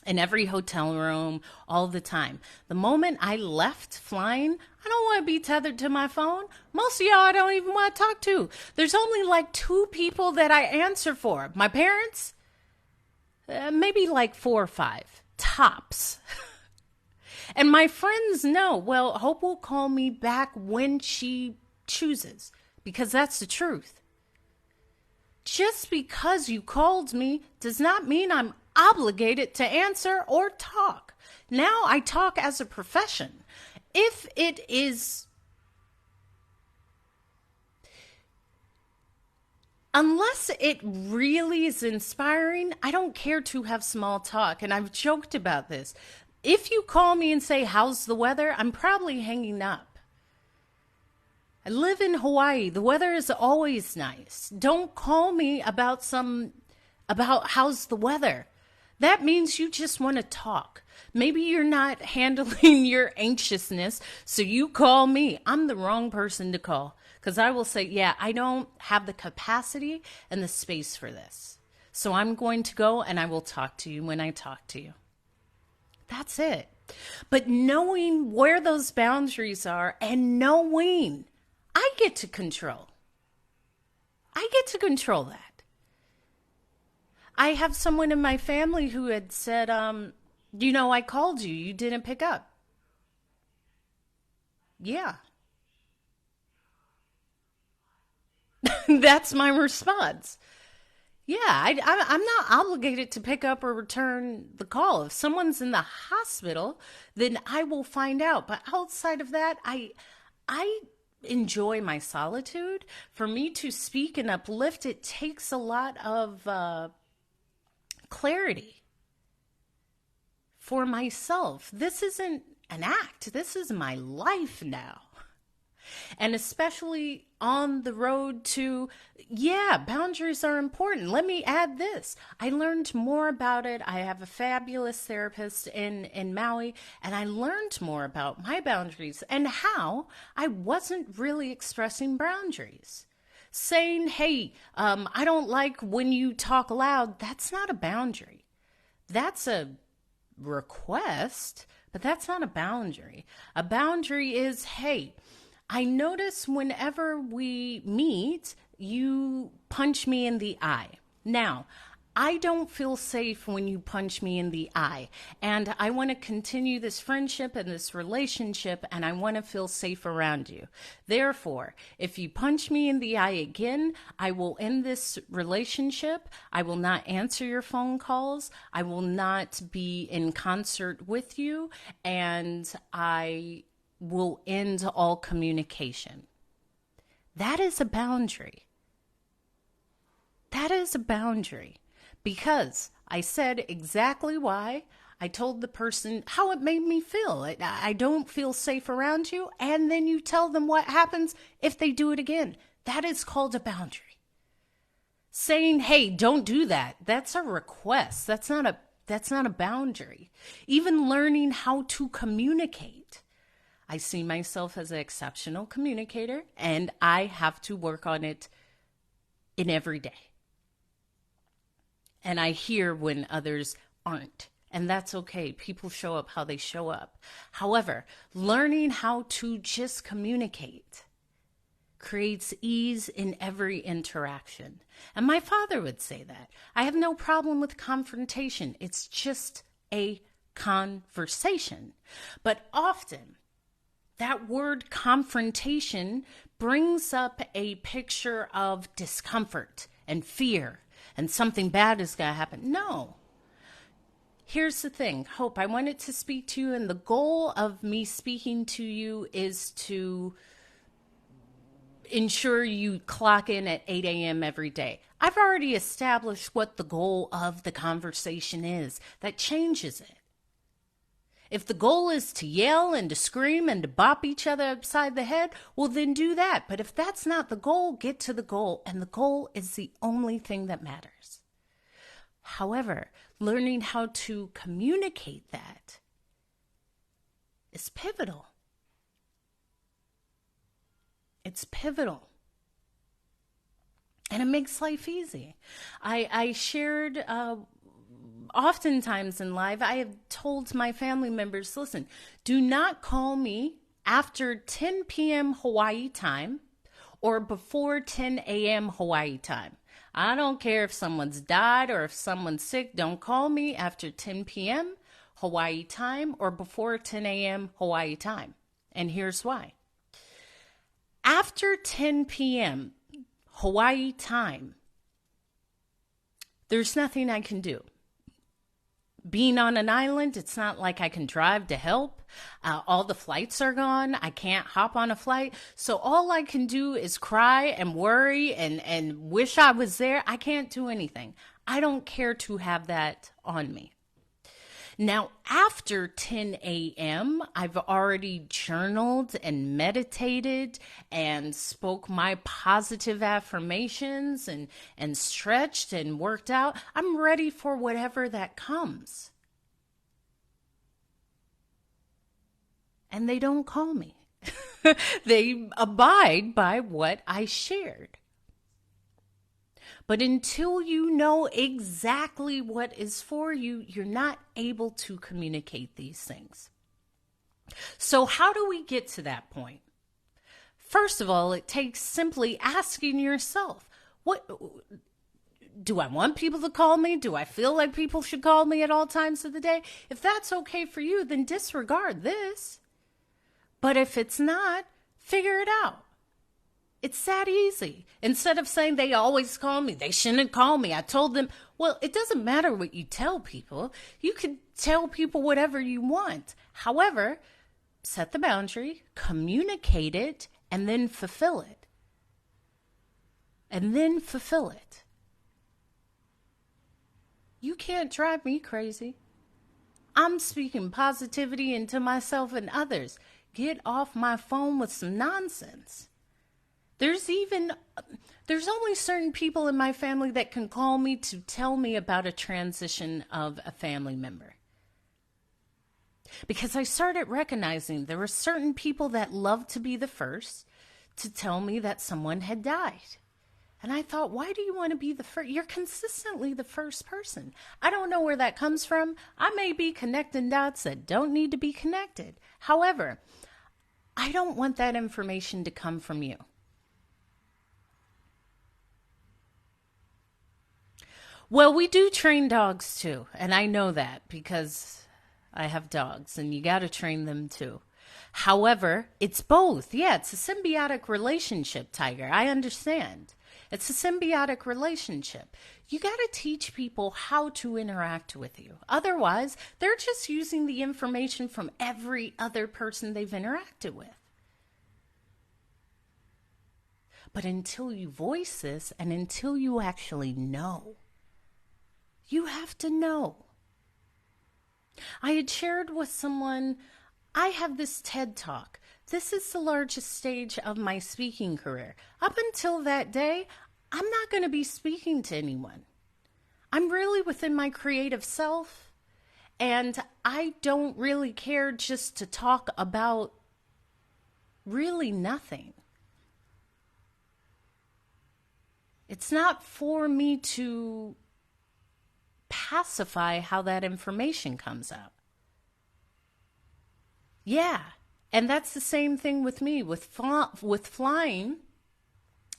In every hotel room, all the time. The moment I left flying, I don't want to be tethered to my phone. Most of y'all I don't even want to talk to. There's only like 2 people that I answer for. My parents, maybe like 4 or 5, tops. And my friends know, well, Hope will call me back when she chooses, because that's the truth. Just because you called me does not mean I'm obligated to answer or talk. Now I talk as a profession. If it is, unless it really is inspiring, I don't care to have small talk. And I've joked about this. If you call me and say, how's the weather? I'm probably hanging up. I live in Hawaii. The weather is always nice. Don't call me about how's the weather. That means you just want to talk. Maybe you're not handling your anxiousness, so you call me. I'm the wrong person to call because I will say, yeah, I don't have the capacity and the space for this. So I'm going to go and I will talk to you when I talk to you. That's it. But knowing where those boundaries are and knowing I get to control. I get to control that. I have someone in my family who had said, I called you. You didn't pick up. Yeah. That's my response. Yeah, I'm not obligated to pick up or return the call. If someone's in the hospital, then I will find out. But outside of that, I enjoy my solitude. For me to speak and uplift, it takes a lot of clarity for myself. This isn't an act. This is my life now. And especially on the road to, boundaries are important. Let me add this. I learned more about it. I have a fabulous therapist in Maui, and I learned more about my boundaries and how I wasn't really expressing boundaries. Saying, hey, I don't like when you talk loud, that's not a boundary. That's a request, but that's not a boundary. A boundary is, hey, I notice whenever we meet, you punch me in the eye. Now, I don't feel safe when you punch me in the eye. And I want to continue this friendship and this relationship, and I want to feel safe around you. Therefore, if you punch me in the eye again, I will end this relationship. I will not answer your phone calls. I will not be in concert with you. And I will end all communication. That is a boundary. That is a boundary. Because I said exactly why. I told the person how it made me feel. I don't feel safe around you. And then you tell them what happens if they do it again. That is called a boundary. Saying, hey, don't do that. That's a request. That's not a boundary. Even learning how to communicate. I see myself as an exceptional communicator, and I have to work on it in every day. And I hear when others aren't, and that's okay. People show up how they show up. However, learning how to just communicate creates ease in every interaction. And my father would say that. I have no problem with confrontation. It's just a conversation. But often, that word confrontation brings up a picture of discomfort and fear and something bad is going to happen. No. Here's the thing. Hope, I wanted to speak to you, and the goal of me speaking to you is to ensure you clock in at 8 a.m. every day. I've already established what the goal of the conversation is. That changes it. If the goal is to yell and to scream and to bop each other upside the head, well, then do that. But if that's not the goal, get to the goal. And the goal is the only thing that matters. However, learning how to communicate that is pivotal. It's pivotal. And it makes life easy. I shared oftentimes in live, I have told my family members, listen, do not call me after 10 p.m. Hawaii time or before 10 a.m. Hawaii time. I don't care if someone's died or if someone's sick. Don't call me after 10 p.m. Hawaii time or before 10 a.m. Hawaii time. And here's why. After 10 p.m. Hawaii time, there's nothing I can do. Being on an island, it's not like I can drive to help. All the flights are gone. I can't hop on a flight. So all I can do is cry and worry and wish I was there. I can't do anything. I don't care to have that on me. Now, after 10 a.m., I've already journaled and meditated and spoke my positive affirmations and stretched and worked out. I'm ready for whatever that comes. And they don't call me. They abide by what I shared. But until you know exactly what is for you, you're not able to communicate these things. So how do we get to that point? First of all, it takes simply asking yourself, what do I want people to call me? Do I feel like people should call me at all times of the day? If that's okay for you, then disregard this. But if it's not, figure it out. It's that easy. Instead of saying they always call me, they shouldn't call me. I told them, well, it doesn't matter what you tell people. You can tell people whatever you want. However, set the boundary, communicate it, and then fulfill it. And then fulfill it. You can't drive me crazy. I'm speaking positivity into myself and others. Get off my phone with some nonsense. There's only certain people in my family that can call me to tell me about a transition of a family member. Because I started recognizing there were certain people that loved to be the first to tell me that someone had died. And I thought, why do you want to be the first? You're consistently the first person. I don't know where that comes from. I may be connecting dots that don't need to be connected. However, I don't want that information to come from you. Well, we do train dogs too, and I know that because I have dogs, and you got to train them too. However, it's both. Yeah, it's a symbiotic relationship, Tiger. I understand. It's a symbiotic relationship. You got to teach people how to interact with you. Otherwise, they're just using the information from every other person they've interacted with. But until you voice this and until you actually know, you have to know. I had shared with someone, I have this TED Talk. This is the largest stage of my speaking career. Up until that day, I'm not going to be speaking to anyone. I'm really within my creative self, and I don't really care just to talk about really nothing. It's not for me to pacify how that information comes out. Yeah, and that's the same thing with me. With flying,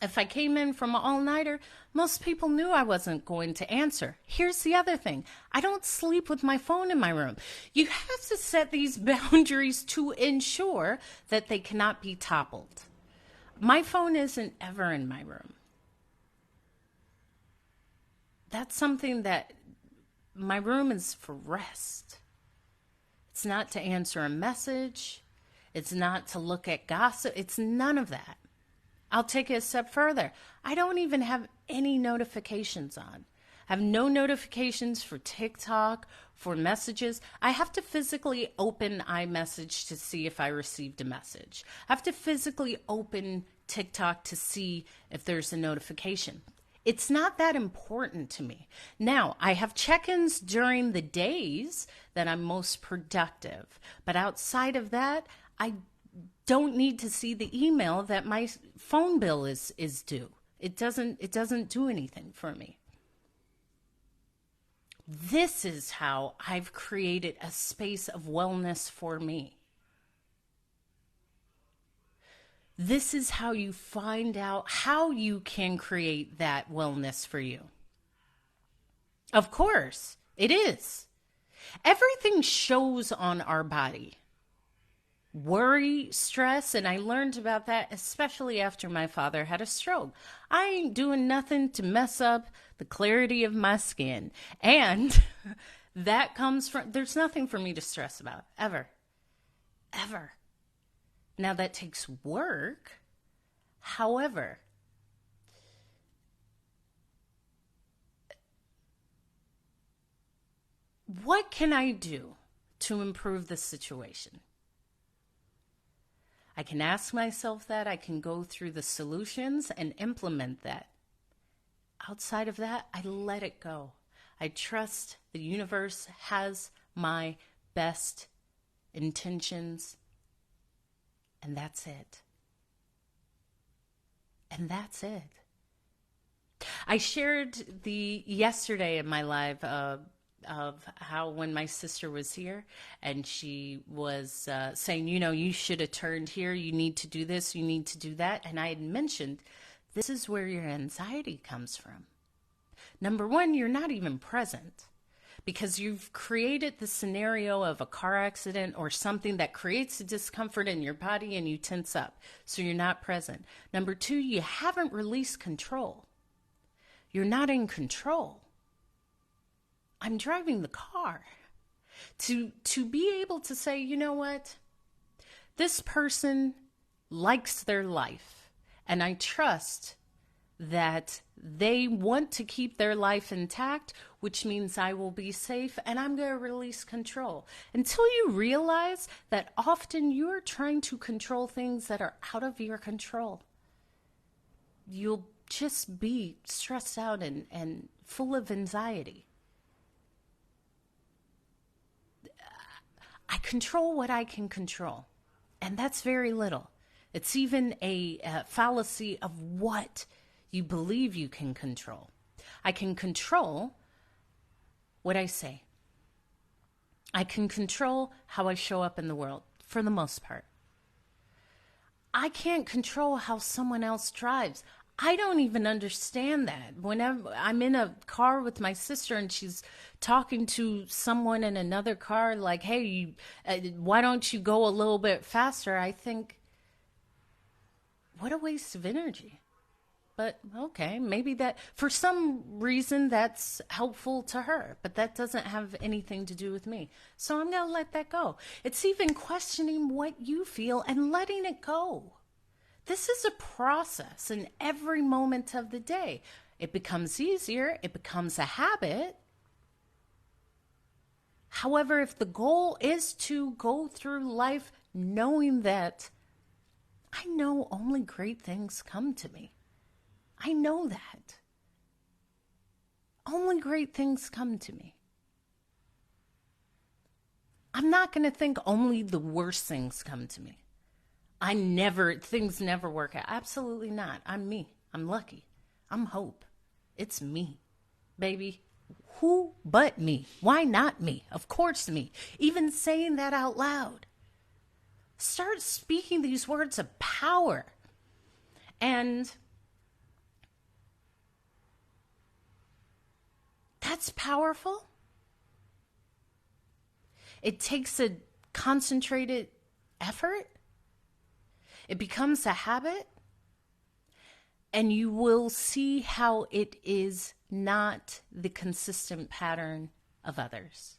if I came in from an all-nighter, most people knew I wasn't going to answer. Here's the other thing. I don't sleep with my phone in my room. You have to set these boundaries to ensure that they cannot be toppled. My phone isn't ever in my room. That's something that my room is for rest. It's not to answer a message. It's not to look at gossip. It's none of that. I'll take it a step further. I don't even have any notifications on. I have no notifications for TikTok, for messages. I have to physically open iMessage to see if I received a message. I have to physically open TikTok to see if there's a notification. It's not that important to me. Now, I have check-ins during the days that I'm most productive. But outside of that, I don't need to see the email that my phone bill is due. It doesn't do anything for me. This is how I've created a space of wellness for me. This is how you find out how you can create that wellness for you. Of course, it is. Everything shows on our body. Worry, stress, and I learned about that especially after my father had a stroke. I ain't doing nothing to mess up the clarity of my skin. And that comes from, there's nothing for me to stress about, ever. Ever. Now that takes work. However, what can I do to improve the situation? I can ask myself that. I can go through the solutions and implement that. Outside of that, I let it go. I trust the universe has my best intentions, and that's it. And that's it. I shared yesterday in my live of how when my sister was here and she was saying, you should have turned here. You need to do this. You need to do that. And I had mentioned this is where your anxiety comes from. Number one, you're not even present because you've created the scenario of a car accident or something that creates a discomfort in your body and you tense up. So you're not present. Number two, you haven't released control. You're not in control. I'm driving the car. To be able to say, you know what? This person likes their life, and I trust that they want to keep their life intact, which means I will be safe, and I'm going to release control. Until you realize that often you're trying to control things that are out of your control, you'll just be stressed out and full of anxiety. I control what I can control, and that's very little. It's even a fallacy of what you believe you can control. I can control what I say. I can control how I show up in the world, for the most part. I can't control how someone else drives. I don't even understand that. Whenever I'm in a car with my sister and she's talking to someone in another car, like, hey, why don't you go a little bit faster? I think, what a waste of energy. But okay, maybe that for some reason that's helpful to her, but that doesn't have anything to do with me. So I'm going to let that go. It's even questioning what you feel and letting it go. This is a process in every moment of the day. It becomes easier. It becomes a habit. However, if the goal is to go through life knowing that I know only great things come to me. I know that. Only great things come to me. I'm not going to think only the worst things come to me. Things never work out. Absolutely not. I'm me. I'm lucky. I'm hope. It's me. Baby, who but me? Why not me? Of course me. Even saying that out loud. Start speaking these words of power. And that's powerful. It takes a concentrated effort. It becomes a habit. And you will see how it is not the consistent pattern of others.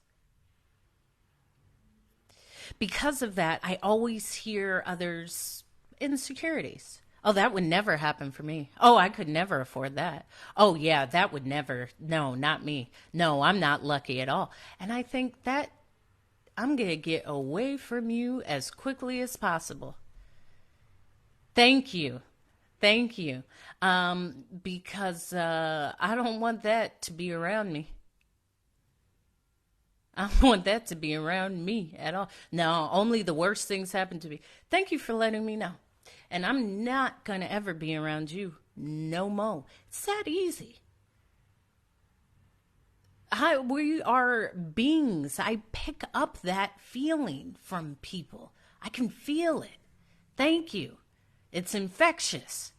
Because of that, I always hear others' insecurities. Oh, that would never happen for me. Oh, I could never afford that. Oh, yeah, that would never. No, not me. No, I'm not lucky at all. And I think that I'm going to get away from you as quickly as possible. Thank you. Thank you. Because I don't want that to be around me. I don't want that to be around me at all. No, only the worst things happen to me. Thank you for letting me know. And I'm not going to ever be around you no more. It's that easy. We are beings. I pick up that feeling from people. I can feel it. Thank you. It's infectious.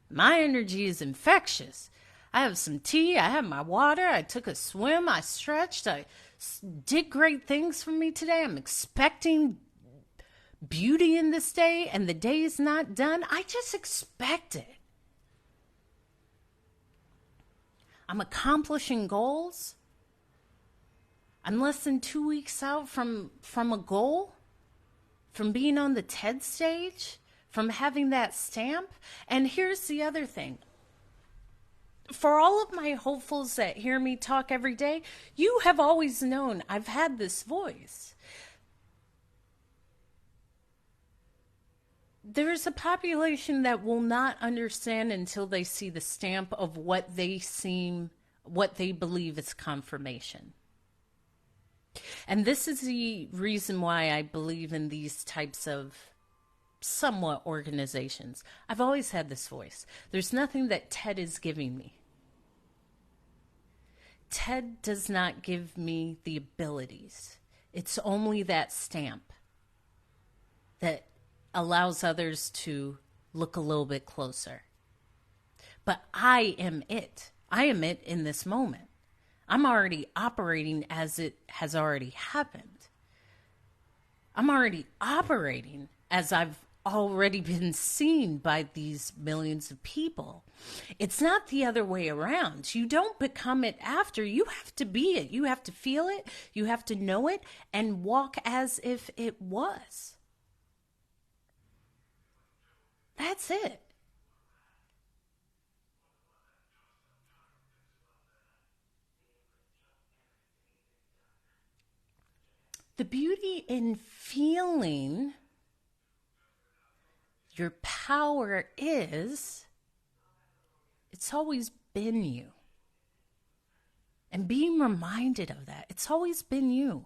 My energy is infectious. I have some tea. I have my water. I took a swim. I stretched. I did great things for me today. I'm expecting beauty in this day, and the day is not done. I just expect it. I'm accomplishing goals. I'm less than 2 weeks out from a goal, from being on the TED stage, from having that stamp. And here's the other thing. For all of my hopefuls that hear me talk every day, you have always known I've had this voice. There is a population that will not understand until they see the stamp of what they believe is confirmation. And this is the reason why I believe in these types of somewhat organizations. I've always had this voice. There's nothing that TED is giving me. TED does not give me the abilities. It's only that stamp that allows others to look a little bit closer. But I am it. I am it in this moment. I'm already operating as it has already happened. I'm already operating as I've already been seen by these millions of people. It's not the other way around. You don't become it after. You have to be it. You have to feel it. You have to know it and walk as if it was. That's it. The beauty in feeling your power is it's always been you. And being reminded of that, it's always been you.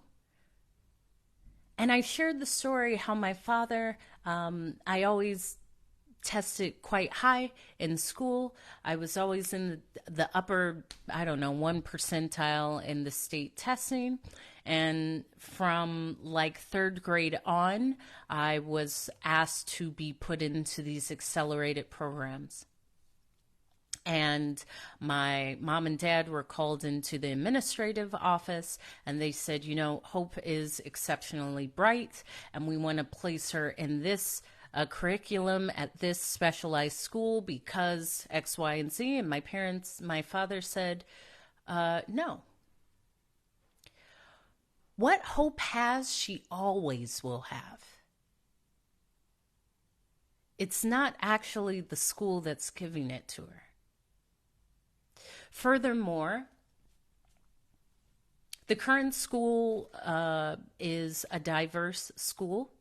And I shared the story how my father, I always tested quite high in school. I was always in the upper, I don't know, 1 percentile in the state testing. And from like third grade on, I was asked to be put into these accelerated programs. And my mom and dad were called into the administrative office, and they said, you know, Hope is exceptionally bright, and we want to place her in this curriculum at this specialized school because X, Y, and Z. And my father said, no. What Hope has, she always will have. It's not actually the school that's giving it to her. Furthermore, the current school is a diverse school.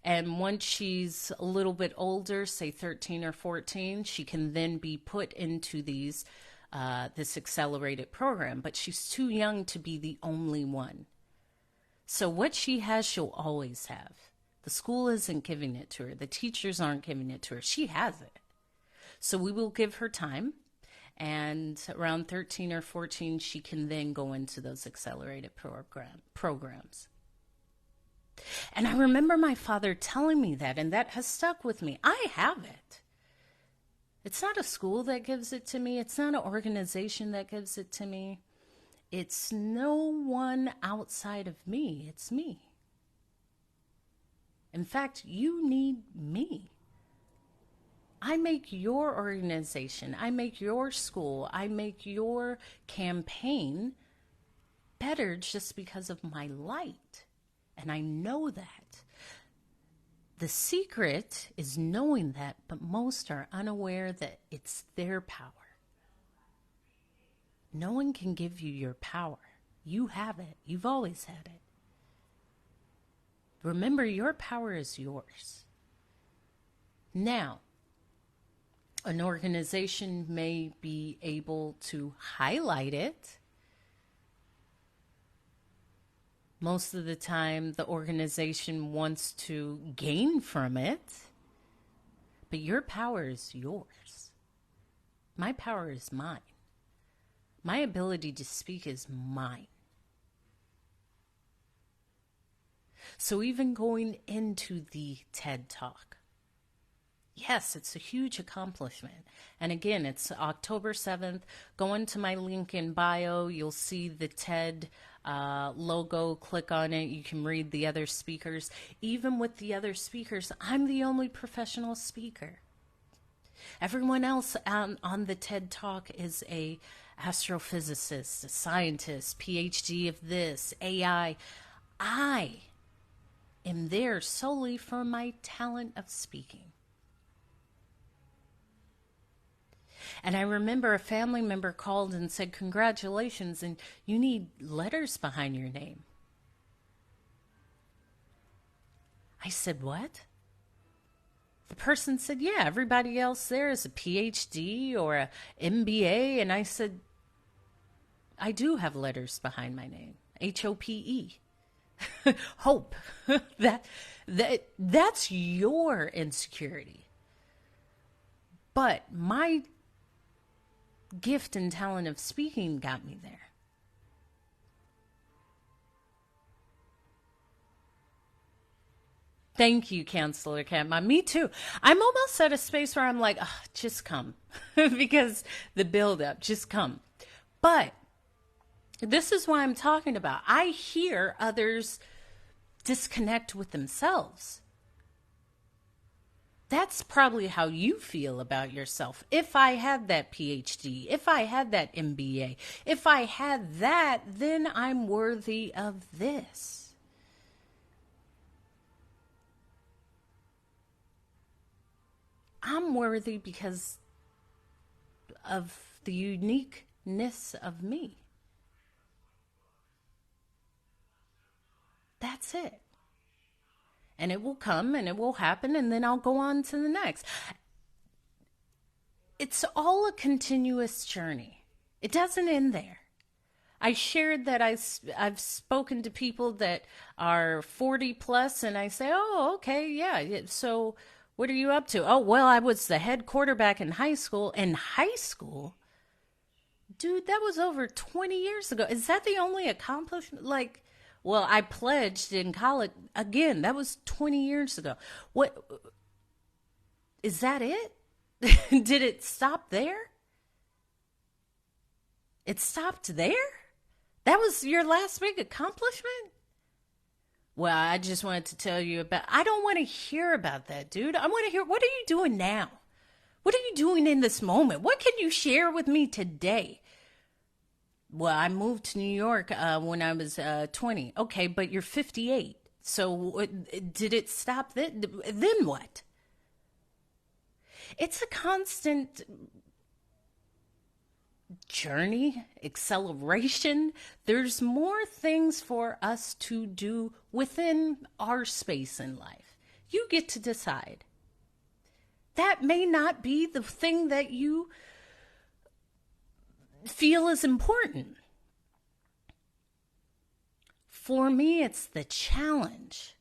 And once she's a little bit older, say 13 or 14, she can then be put into this accelerated program. But she's too young to be the only one. So what she has, she'll always have. The school isn't giving it to her. The teachers aren't giving it to her. She has it. So we will give her time. And around 13 or 14, she can then go into those accelerated programs. And I remember my father telling me that, and that has stuck with me. I have it. It's not a school that gives it to me. It's not an organization that gives it to me. It's no one outside of me. It's me. In fact, you need me. I make your organization, I make your school, I make your campaign better just because of my light. And I know that. The secret is knowing that, but most are unaware that it's their power. No one can give you your power. You have it. You've always had it. Remember, your power is yours. Now, an organization may be able to highlight it. Most of the time, the organization wants to gain from it, but your power is yours. My power is mine. My ability to speak is mine. So even going into the TED Talk, yes, it's a huge accomplishment. And again, it's October 7th. Go into my link in bio. You'll see the TED logo. Click on it. You can read the other speakers. Even with the other speakers, I'm the only professional speaker. Everyone else on the TED Talk is a astrophysicist, a scientist, PhD of this, AI. I am there solely for my talent of speaking. And I remember a family member called and said, "Congratulations, and you need letters behind your name." I said, "What?" The person said, "Yeah, everybody else there is a PhD or a MBA." And I said, "I do have letters behind my name. HOPE. Hope." That's your insecurity. But my gift and talent of speaking got me there. Thank you, Counselor Katma. Me too. I'm almost at a space where I'm like, oh, just come. Because the buildup, just come. But this is what I'm talking about. I hear others disconnect with themselves. That's probably how you feel about yourself. If I had that PhD, if I had that MBA, if I had that, then I'm worthy of this. I'm worthy because of the uniqueness of me. That's it. And it will come and it will happen, and then I'll go on to the next. It's all a continuous journey. It doesn't end there. I shared that I've spoken to people that are 40 plus, and I say, "Oh, okay, yeah. So what are you up to?" "Oh, well, I was the head quarterback in high school." In high school? Dude, that was over 20 years ago. Is that the only accomplishment? Like, well, I pledged in college. Again, that was 20 years ago. What is that it? Did it stop there? It stopped there? That was your last big accomplishment? Well, I just wanted to tell you about. I don't want to hear about that, dude. I want to hear, what are you doing now? What are you doing in this moment? What can you share with me today? Well, I moved to New York when I was 20. Okay, but you're 58. So did it stop then? Then what? It's a constant journey, acceleration. There's more things for us to do within our space in life. You get to decide. That may not be the thing that you feel is important. For me, it's the challenge.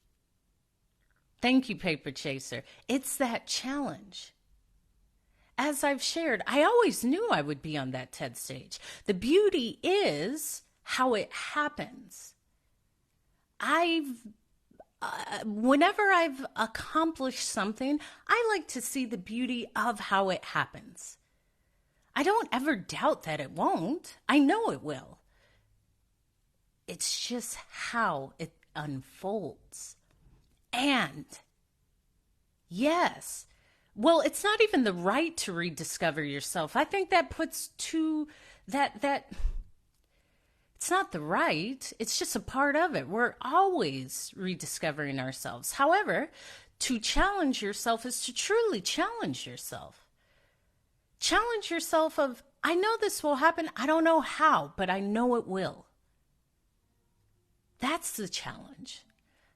Thank you, Paper Chaser. It's that challenge. As I've shared, I always knew I would be on that TED stage. The beauty is how it happens. Whenever I've accomplished something, I like to see the beauty of how it happens. I don't ever doubt that it won't. I know it will. It's just how it unfolds. And yes, well, it's not even the right to rediscover yourself. I think that puts that it's not the right. It's just a part of it. We're always rediscovering ourselves. However, to challenge yourself is to truly challenge yourself. Challenge yourself of, I know this will happen. I don't know how, but I know it will. That's the challenge.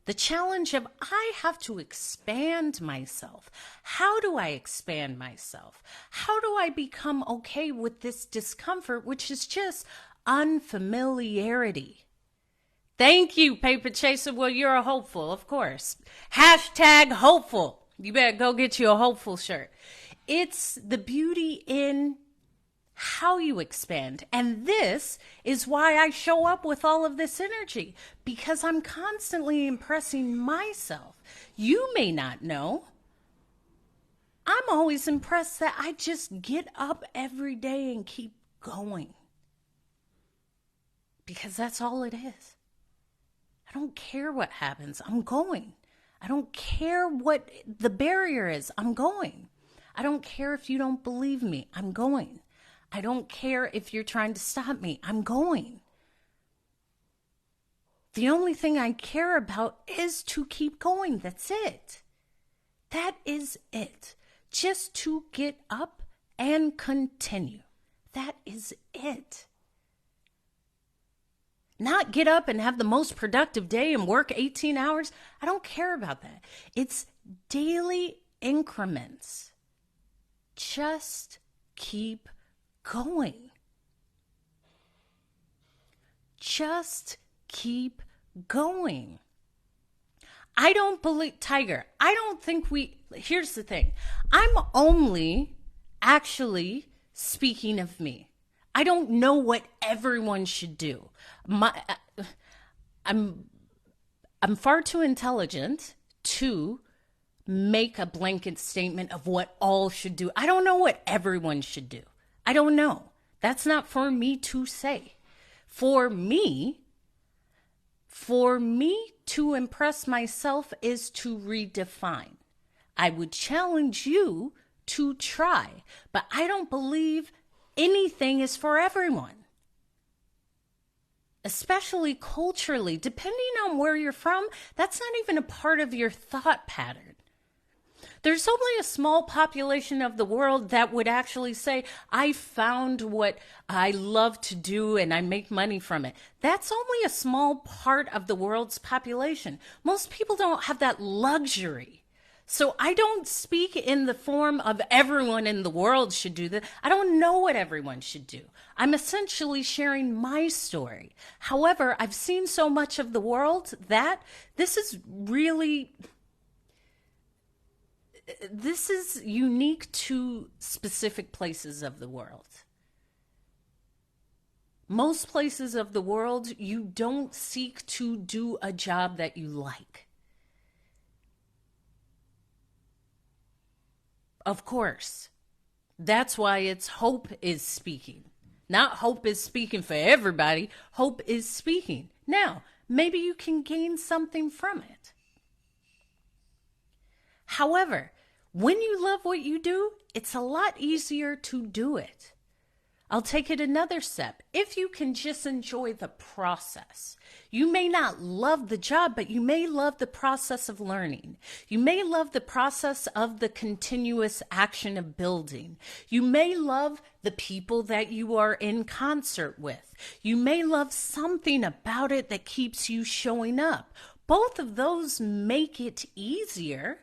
The challenge of, I have to expand myself. How do I expand myself? How do I become okay with this discomfort, which is just unfamiliarity? Thank you, Paper Chaser. Well, you're a hopeful, of course. Hashtag hopeful. You better go get you a hopeful shirt. It's the beauty in how you expand. And this is why I show up with all of this energy, because I'm constantly impressing myself. You may not know. I'm always impressed that I just get up every day and keep going, because that's all it is. I don't care what happens. I'm going. I don't care what the barrier is. I'm going. I don't care if you don't believe me. I'm going. I don't care if you're trying to stop me. I'm going. The only thing I care about is to keep going. That's it. That is it. Just to get up and continue. That is it. Not get up and have the most productive day and work 18 hours. I don't care about that. It's daily increments. Just keep going. Just keep going. I don't believe, Tiger, I don't think here's the thing. I'm only actually speaking of me. I don't know what everyone should do. I'm far too intelligent to make a blanket statement of what all should do. I don't know what everyone should do. I don't know. That's not for me to say. For me to impress myself is to redefine. I would challenge you to try, but I don't believe anything is for everyone. Especially culturally, depending on where you're from, that's not even a part of your thought pattern. There's only a small population of the world that would actually say, I found what I love to do and I make money from it. That's only a small part of the world's population. Most people don't have that luxury. So I don't speak in the form of everyone in the world should do that. I don't know what everyone should do. I'm essentially sharing my story. However, I've seen so much of the world that this is unique to specific places of the world. Most places of the world, you don't seek to do a job that you like. Of course. That's why it's hope is speaking. Not hope is speaking for everybody. Hope is speaking. Now, maybe you can gain something from it. However, when you love what you do, it's a lot easier to do it. I'll take it another step. If you can just enjoy the process, you may not love the job, but you may love the process of learning. You may love the process of the continuous action of building. You may love the people that you are in concert with. You may love something about it that keeps you showing up. Both of those make it easier.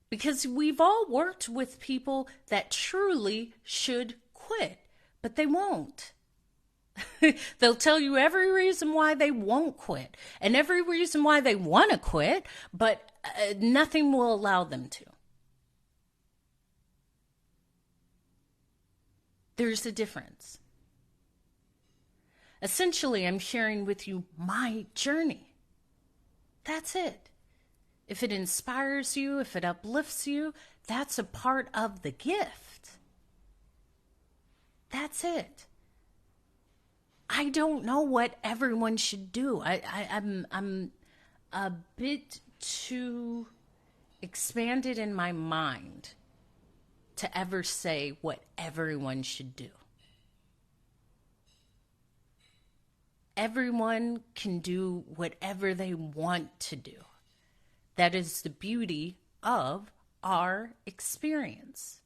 Because we've all worked with people that truly should quit, but they won't. They'll tell you every reason why they won't quit and every reason why they want to quit, but nothing will allow them to. There's a difference. Essentially, I'm sharing with you my journey. That's it. If it inspires you, if it uplifts you, that's a part of the gift. That's it. I don't know what everyone should do. I'm a bit too expanded in my mind to ever say what everyone should do. Everyone can do whatever they want to do. That is the beauty of our experience.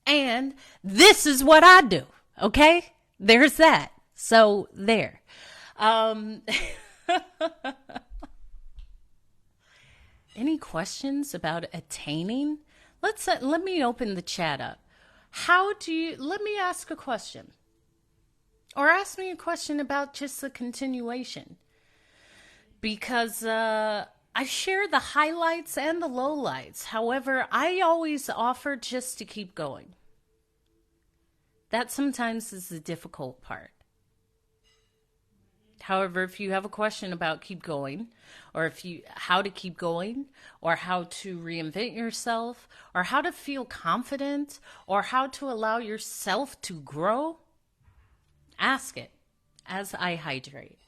And this is what I do, okay? There's that. So there. Any questions about attaining? Let me open the chat up. Let me ask a question. Or ask me a question about just the continuation. Because I share the highlights and the lowlights. However, I always offer just to keep going. That sometimes is the difficult part. However, if you have a question about keep going, or how to keep going, or how to reinvent yourself, or how to feel confident, or how to allow yourself to grow, ask it as I hydrate.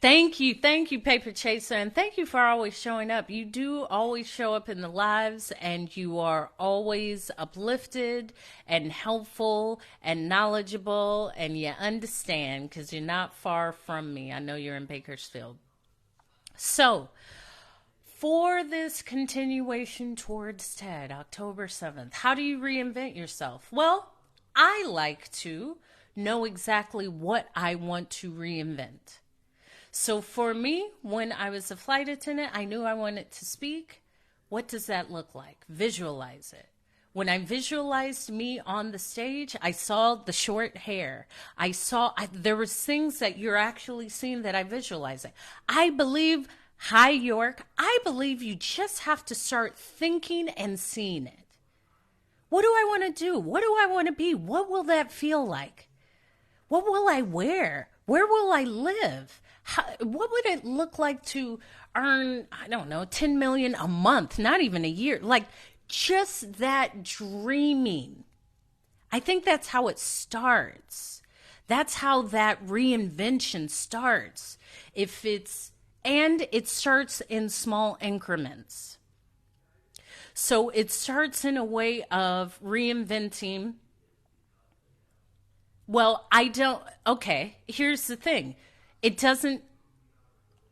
Thank you, Paper Chaser, and thank you for always showing up. You do always show up in the lives, and you are always uplifted and helpful and knowledgeable, and you understand because you're not far from me. I know you're in Bakersfield. So, for this continuation towards TED, October 7th, how do you reinvent yourself? Well, I like to know exactly what I want to reinvent. So for me, when I was a flight attendant, I knew I wanted to speak. What does that look like? Visualize it. When I visualized me on the stage, I saw the short hair. There was things that you're actually seeing that I visualize it. I believe, hi York, I believe you just have to start thinking and seeing it. What do I want to do? What do I want to be? What will that feel like? What will I wear? Where will I live? What would it look like to earn, I don't know, 10 million a month, not even a year? Like just that dreaming. I think that's how it starts. That's how that reinvention starts. And it starts in small increments. So it starts in a way of reinventing. Well, okay, here's the thing.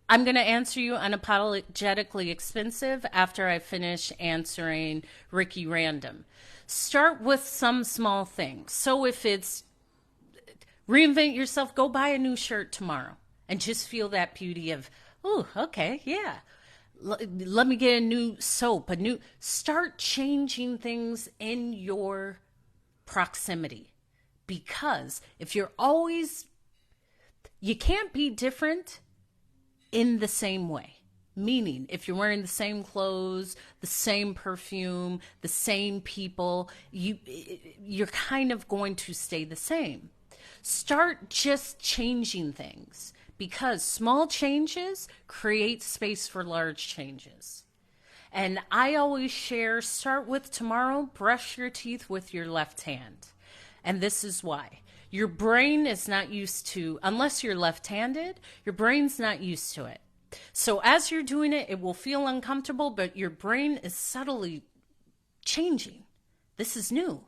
I'm going to answer you unapologetically expensive after I finish answering Ricky Random. Start with some small things. So if it's reinvent yourself, go buy a new shirt tomorrow and just feel that beauty of, oh, okay, yeah. Let me get a new soap, start changing things in your proximity. Because if you can't be different in the same way. Meaning, if you're wearing the same clothes, the same perfume, the same people, you're kind of going to stay the same. Start just changing things because small changes create space for large changes. And I always share, start with tomorrow, brush your teeth with your left hand. And this is why. Your brain is not used to, unless you're left-handed, your brain's not used to it. So as you're doing it, it will feel uncomfortable, but your brain is subtly changing. This is new.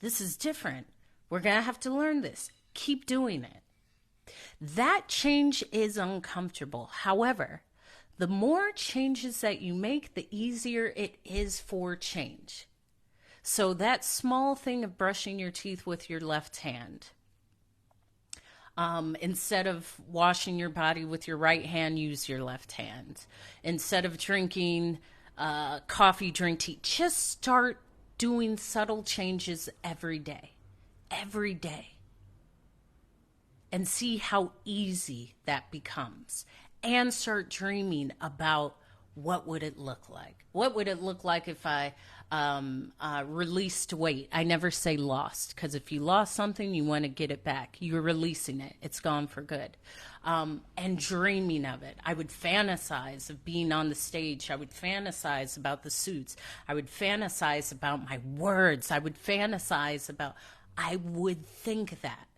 This is different. We're going to have to learn this. Keep doing it. That change is uncomfortable. However, the more changes that you make, the easier it is for change. So that small thing of brushing your teeth with your left hand, instead of washing your body with your right hand, use your left hand. Instead of drinking coffee, drink tea. Just start doing subtle changes every day. Every day. And see how easy that becomes. And start dreaming about what would it look like? What would it look like if I released weight? I never say lost, because if you lost something, you want to get it back. You're releasing it. It's gone for good. And dreaming of it. I would fantasize of being on the stage. I would fantasize about the suits. I would fantasize about my words. I would think that.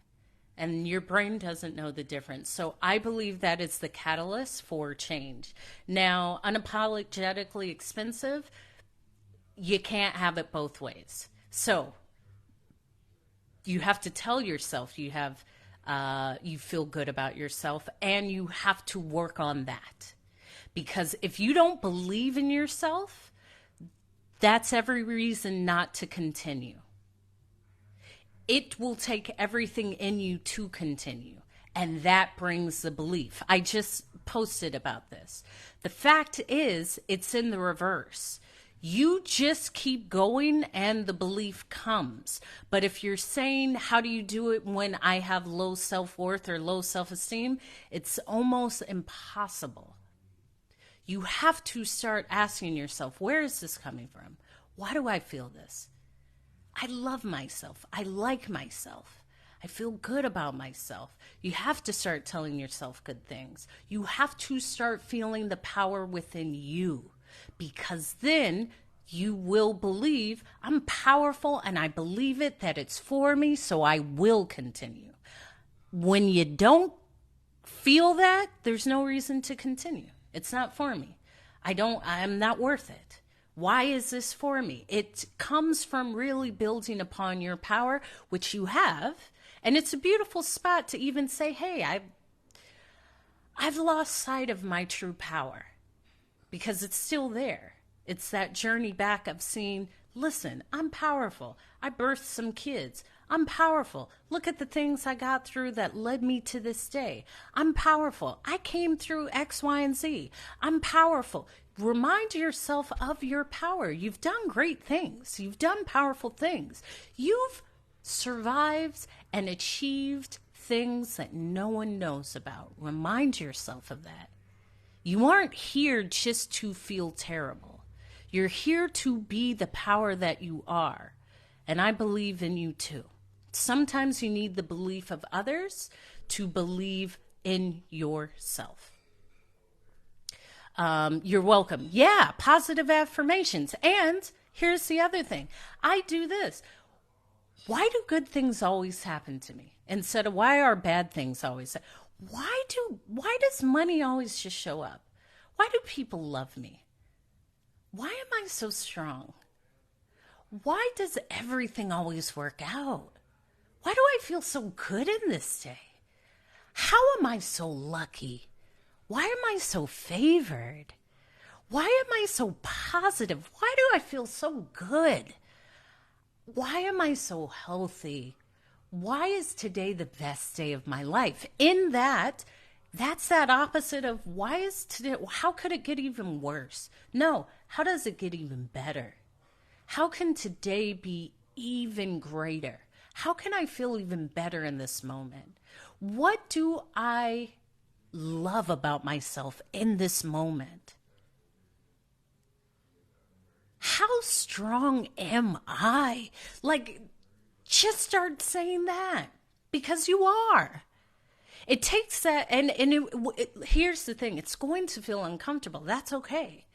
And your brain doesn't know the difference. So I believe that is the catalyst for change. Now, unapologetically expensive, you can't have it both ways. So you have to tell yourself you feel good about yourself, and you have to work on that. Because if you don't believe in yourself, that's every reason not to continue. It will take everything in you to continue. And that brings the belief. I just posted about this. The fact is, it's in the reverse. You just keep going and the belief comes. But if you're saying, how do you do it when I have low self-worth or low self-esteem? It's almost impossible. You have to start asking yourself, where is this coming from? Why do I feel this? I love myself. I like myself. I feel good about myself. You have to start telling yourself good things. You have to start feeling the power within you, because then you will believe I'm powerful and I believe it, that it's for me, so I will continue. When you don't feel that, there's no reason to continue. It's not for me. I'm not worth it. Why is this for me? It comes from really building upon your power, which you have. And it's a beautiful spot to even say, hey, I've lost sight of my true power, because it's still there. It's that journey back of seeing, listen, I'm powerful. I birthed some kids. I'm powerful. Look at the things I got through that led me to this day. I'm powerful. I came through X, Y, and Z. I'm powerful. Remind yourself of your power. You've done great things. You've done powerful things. You've survived and achieved things that no one knows about. Remind yourself of that. You aren't here just to feel terrible. You're here to be the power that you are. And I believe in you too. Sometimes you need the belief of others to believe in yourself. You're welcome. Yeah, positive affirmations. And here's the other thing. I do this. Why do good things always happen to me? Instead of why are bad things always happen? Why does money always just show up? Why do people love me? Why am I so strong? Why does everything always work out? Why do I feel so good in this day? How am I so lucky? Why am I so favored? Why am I so positive? Why do I feel so good? Why am I so healthy? Why is today the best day of my life? In that, that's that opposite of why is today, how could it get even worse? No, how does it get even better? How can today be even greater? How can I feel even better in this moment? What do I love about myself in this moment? How strong am I? Like, just start saying that, because you are. It takes that, and here's the thing. It's going to feel uncomfortable. That's okay.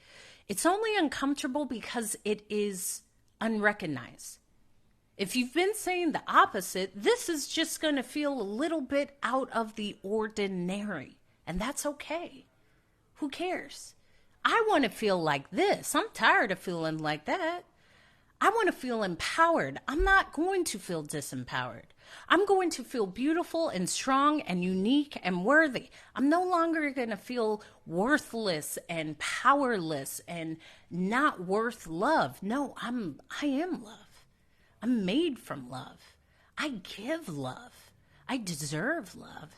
It's only uncomfortable because it is unrecognized. If you've been saying the opposite, this is just going to feel a little bit out of the ordinary, and that's okay. Who cares? I want to feel like this. I'm tired of feeling like that. I want to feel empowered. I'm not going to feel disempowered. I'm going to feel beautiful and strong and unique and worthy. I'm no longer going to feel worthless and powerless and not worth love. No, I am love. I'm made from love. I give love. I deserve love.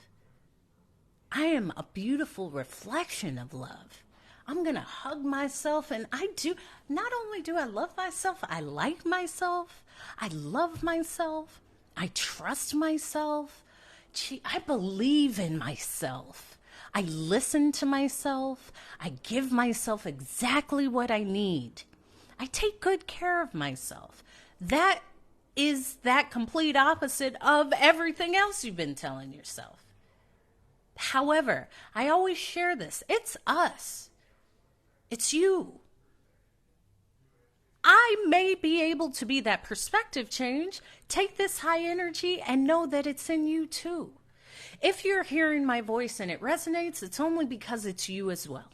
I am a beautiful reflection of love. I'm going to hug myself, and I do. Not only do I love myself, I like myself. I love myself. I trust myself. Gee, I believe in myself. I listen to myself. I give myself exactly what I need. I take good care of myself. That is that complete opposite of everything else you've been telling yourself. However, I always share this. It's us. It's you. I may be able to be that perspective change. Take this high energy and know that it's in you too. If you're hearing my voice and it resonates, it's only because it's you as well.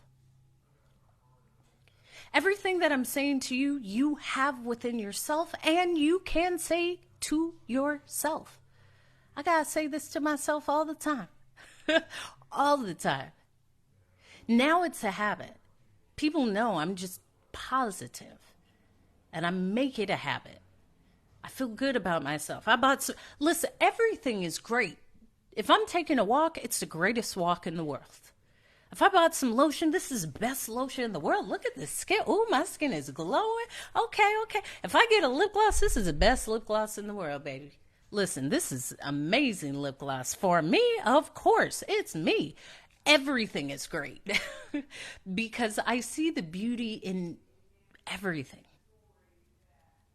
Everything that I'm saying to you, you have within yourself, and you can say to yourself. I gotta say this to myself all the time. All the time. Now it's a habit. People know I'm just positive, and I make it a habit. I feel good about myself. Listen, everything is great. If I'm taking a walk, it's the greatest walk in the world. If I bought some lotion, this is the best lotion in the world. Look at this skin. Oh, my skin is glowing. Okay. If I get a lip gloss, this is the best lip gloss in the world, baby. Listen, this is amazing lip gloss. For me, of course, it's me. Everything is great because I see the beauty in everything.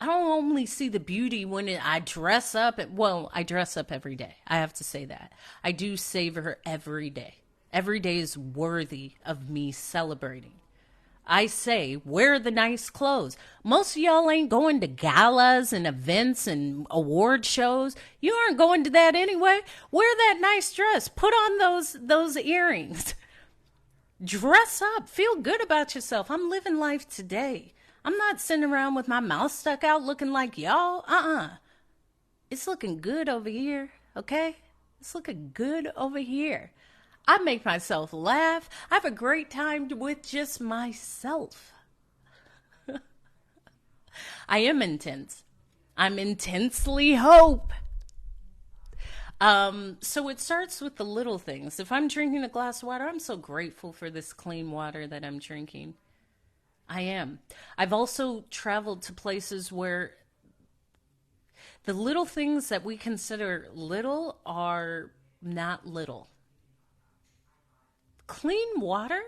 I don't only see the beauty when I dress up. I dress up every day. I have to say that. I do savor every day. Every day is worthy of me celebrating. I say, wear the nice clothes. Most of y'all ain't going to galas and events and award shows. You aren't going to that anyway. Wear that nice dress. Put on those earrings. Dress up. Feel good about yourself. I'm living life today. I'm not sitting around with my mouth stuck out looking like y'all. It's looking good over here, okay? It's looking good over here. I make myself laugh. I have a great time with just myself. I am intense. I'm intensely hope. So it starts with the little things. If I'm drinking a glass of water, I'm so grateful for this clean water that I'm drinking. I am. I've also traveled to places where the little things that we consider little are not little. Clean water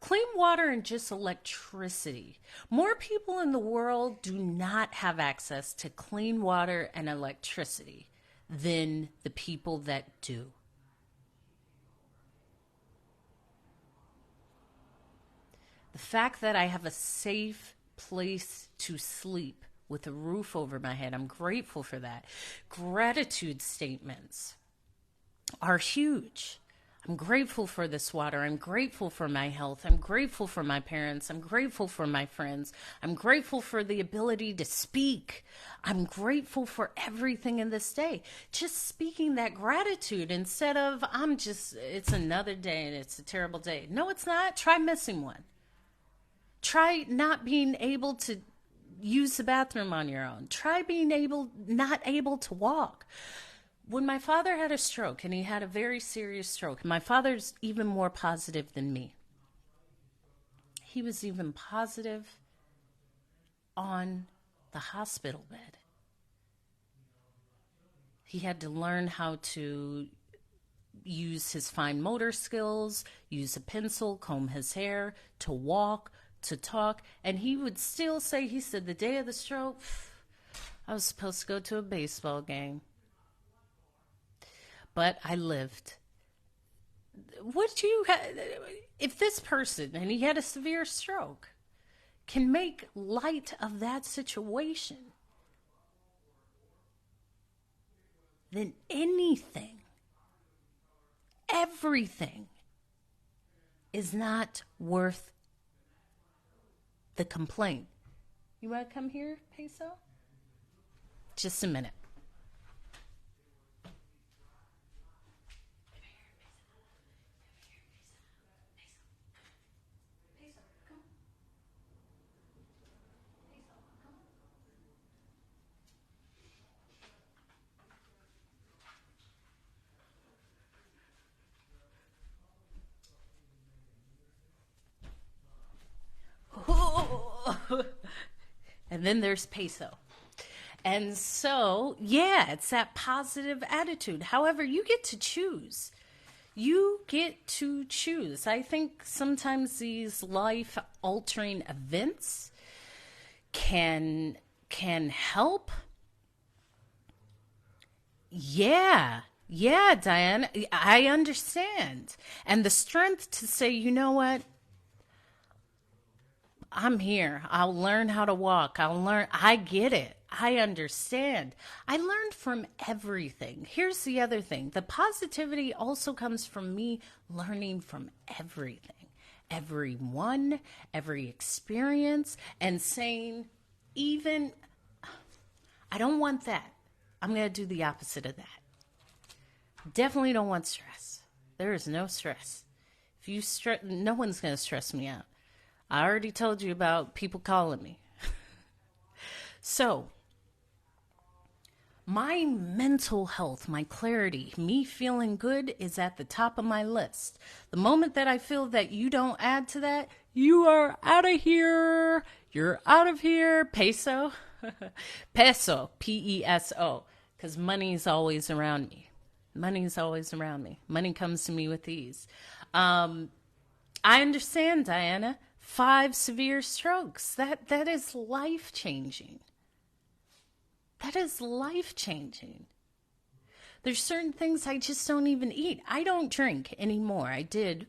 and just electricity. More people in the world do not have access to clean water and electricity than the people that do. The fact that I have a safe place to sleep with a roof over my head, I'm grateful for that. Gratitude statements are huge. I'm grateful for this water. I'm grateful for my health. I'm grateful for my parents. I'm grateful for my friends. I'm grateful for the ability to speak. I'm grateful for everything in this day. Just speaking that gratitude instead of, it's another day and it's a terrible day. No, it's not. Try missing one. Try not being able to use the bathroom on your own. Try being not able to walk. When my father had a stroke, and he had a very serious stroke, my father's even more positive than me. He was even positive on the hospital bed. He had to learn how to use his fine motor skills, use a pencil, comb his hair, to walk, to talk. And he would still say, he said, the day of the stroke, I was supposed to go to a baseball game. But I lived. If this person, and he had a severe stroke, can make light of that situation, then everything is not worth the complaint. You want to come here, Peso? Just a minute. And then there's Peso. And so, yeah, it's that positive attitude. However, you get to choose. You get to choose. I think sometimes these life-altering events can help. Yeah, Diane, I understand. And the strength to say, you know what? I'm here. I'll learn how to walk. I get it. I understand. I learned from everything. Here's the other thing. The positivity also comes from me learning from everything, everyone, every experience, and saying, I don't want that. I'm going to do the opposite of that. Definitely don't want stress. There is no stress. If you stress, no one's going to stress me out. I already told you about people calling me. So, my mental health, my clarity, me feeling good is at the top of my list. The moment that I feel that you don't add to that, you are out of here. You're out of here. Peso. Peso. P-E-S-O. Because money's always around me. Money's always around me. Money comes to me with ease. I understand, Diana. 5 severe strokes. That is life-changing. That is life-changing. There's certain things I just don't even eat. I don't drink anymore. I did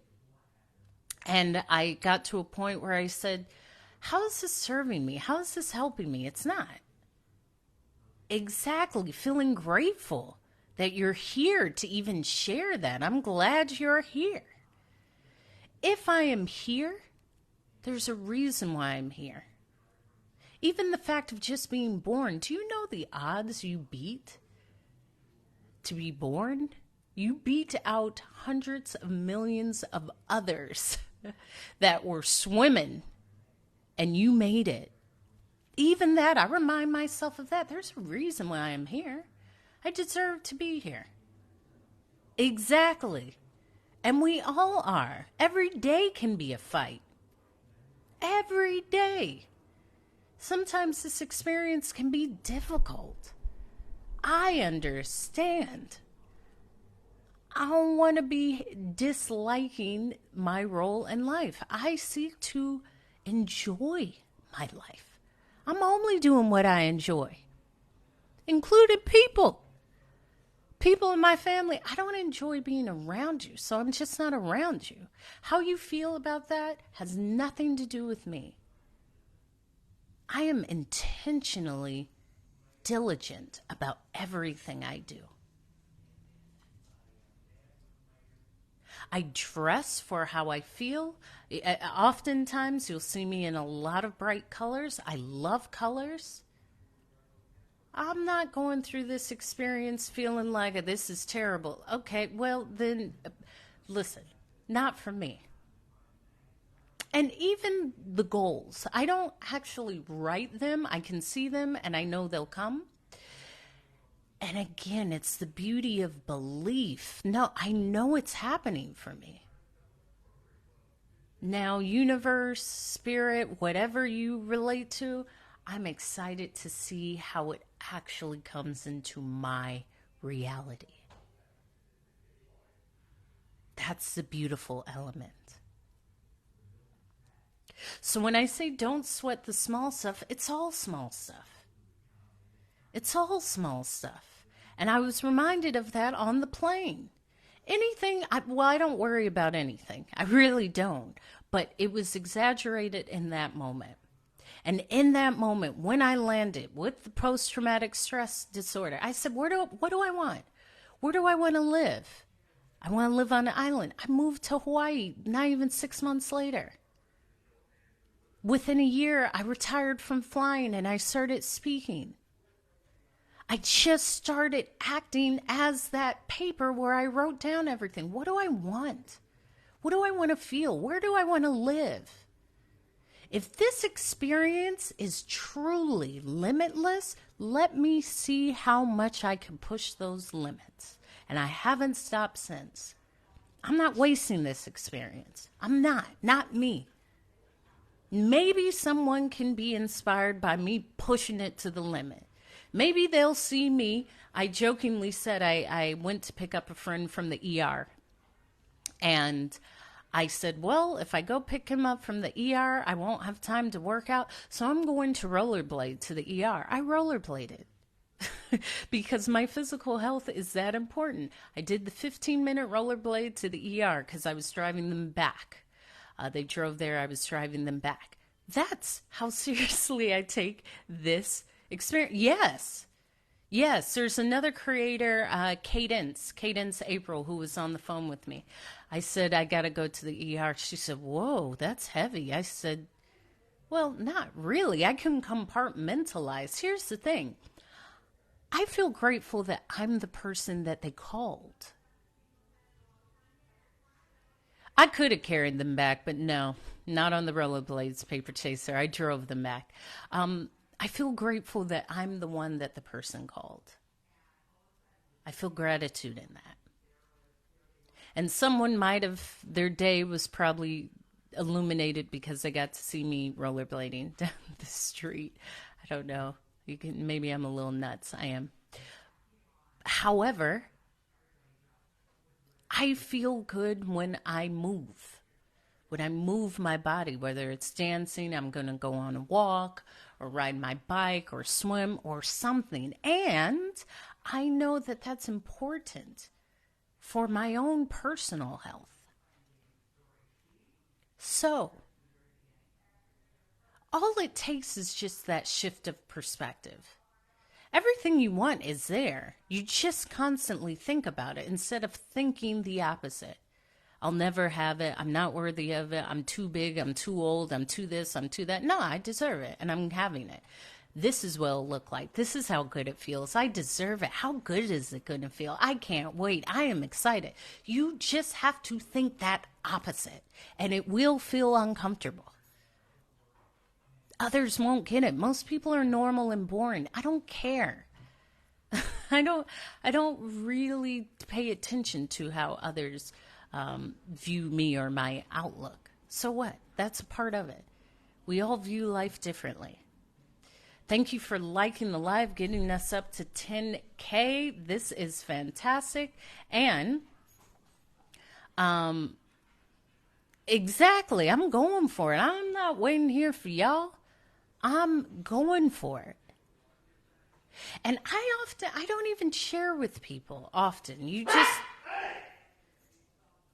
And I got to a point where I said, how is this serving me? How is this helping me? It's not. Exactly. Feeling grateful that you're here to even share that. I'm glad you're here. If I am here, there's a reason why I'm here. Even the fact of just being born, do you know the odds you beat to be born? You beat out hundreds of millions of others that were swimming, and you made it. Even that, I remind myself of that. There's a reason why I'm here. I deserve to be here. Exactly. And we all are. Every day can be a fight. Every day. Sometimes this experience can be difficult. I understand. I don't want to be disliking my role in life. I seek to enjoy my life. I'm only doing what I enjoy, including people. People in my family, I don't enjoy being around you, so I'm just not around you. How you feel about that has nothing to do with me. I am intentionally diligent about everything I do. I dress for how I feel. Oftentimes, you'll see me in a lot of bright colors. I love colors. I'm not going through this experience feeling like this is terrible. Okay, well, then, listen, not for me. And even the goals, I don't actually write them. I can see them and I know they'll come. And again, it's the beauty of belief. No, I know it's happening for me. Now, universe, spirit, whatever you relate to, I'm excited to see how it actually comes into my reality. That's the beautiful element. So when I say don't sweat the small stuff, it's all small stuff. It's all small stuff. And I was reminded of that on the plane. I don't worry about anything. I really don't. But it was exaggerated in that moment. And in that moment, when I landed with the post-traumatic stress disorder, I said, what do I want? Where do I want to live? I want to live on an island. I moved to Hawaii not even 6 months later. Within a year, I retired from flying and I started speaking. I just started acting as that paper where I wrote down everything. What do I want? What do I want to feel? Where do I want to live? If this experience is truly limitless, let me see how much I can push those limits. And I haven't stopped since. I'm not wasting this experience. I'm not me. Maybe someone can be inspired by me pushing it to the limit. Maybe they'll see me. I jokingly said I went to pick up a friend from the ER. And I said, well, if I go pick him up from the ER, I won't have time to work out. So I'm going to rollerblade to the ER. I rollerbladed because my physical health is that important. I did the 15-minute rollerblade to the ER because I was driving them back. They drove there. I was driving them back. That's how seriously I take this experience. Yes. There's another creator, Cadence April, who was on the phone with me. I said, I got to go to the ER. She said, whoa, that's heavy. I said, well, not really. I can compartmentalize. Here's the thing. I feel grateful that I'm the person that they called. I could have carried them back, but no, not on the rollerblades, paper chaser. I drove them back. I feel grateful that I'm the one that the person called. I feel gratitude in that. And someone might have, their day was probably illuminated because they got to see me rollerblading down the street. I don't know. Maybe I'm a little nuts. I am. However, I feel good when I move. When I move my body, whether it's dancing, I'm going to go on a walk or ride my bike or swim or something. And I know that that's important for my own personal health. So, all it takes is just that shift of perspective. Everything you want is there. You just constantly think about it instead of thinking the opposite. I'll never have it. I'm not worthy of it. I'm too big. I'm too old. I'm too this. I'm too that. No, I deserve it and I'm having it. This is what it'll look like. This is how good it feels. I deserve it. How good is it going to feel? I can't wait. I am excited. You just have to think that opposite and it will feel uncomfortable. Others won't get it. Most people are normal and boring. I don't care. I don't really pay attention to how others view me or my outlook. So what? That's a part of it. We all view life differently. Thank you for liking the live, getting us up to 10K. This is fantastic. And exactly, I'm going for it. I'm not waiting here for y'all. I'm going for it. And I don't even share with people often.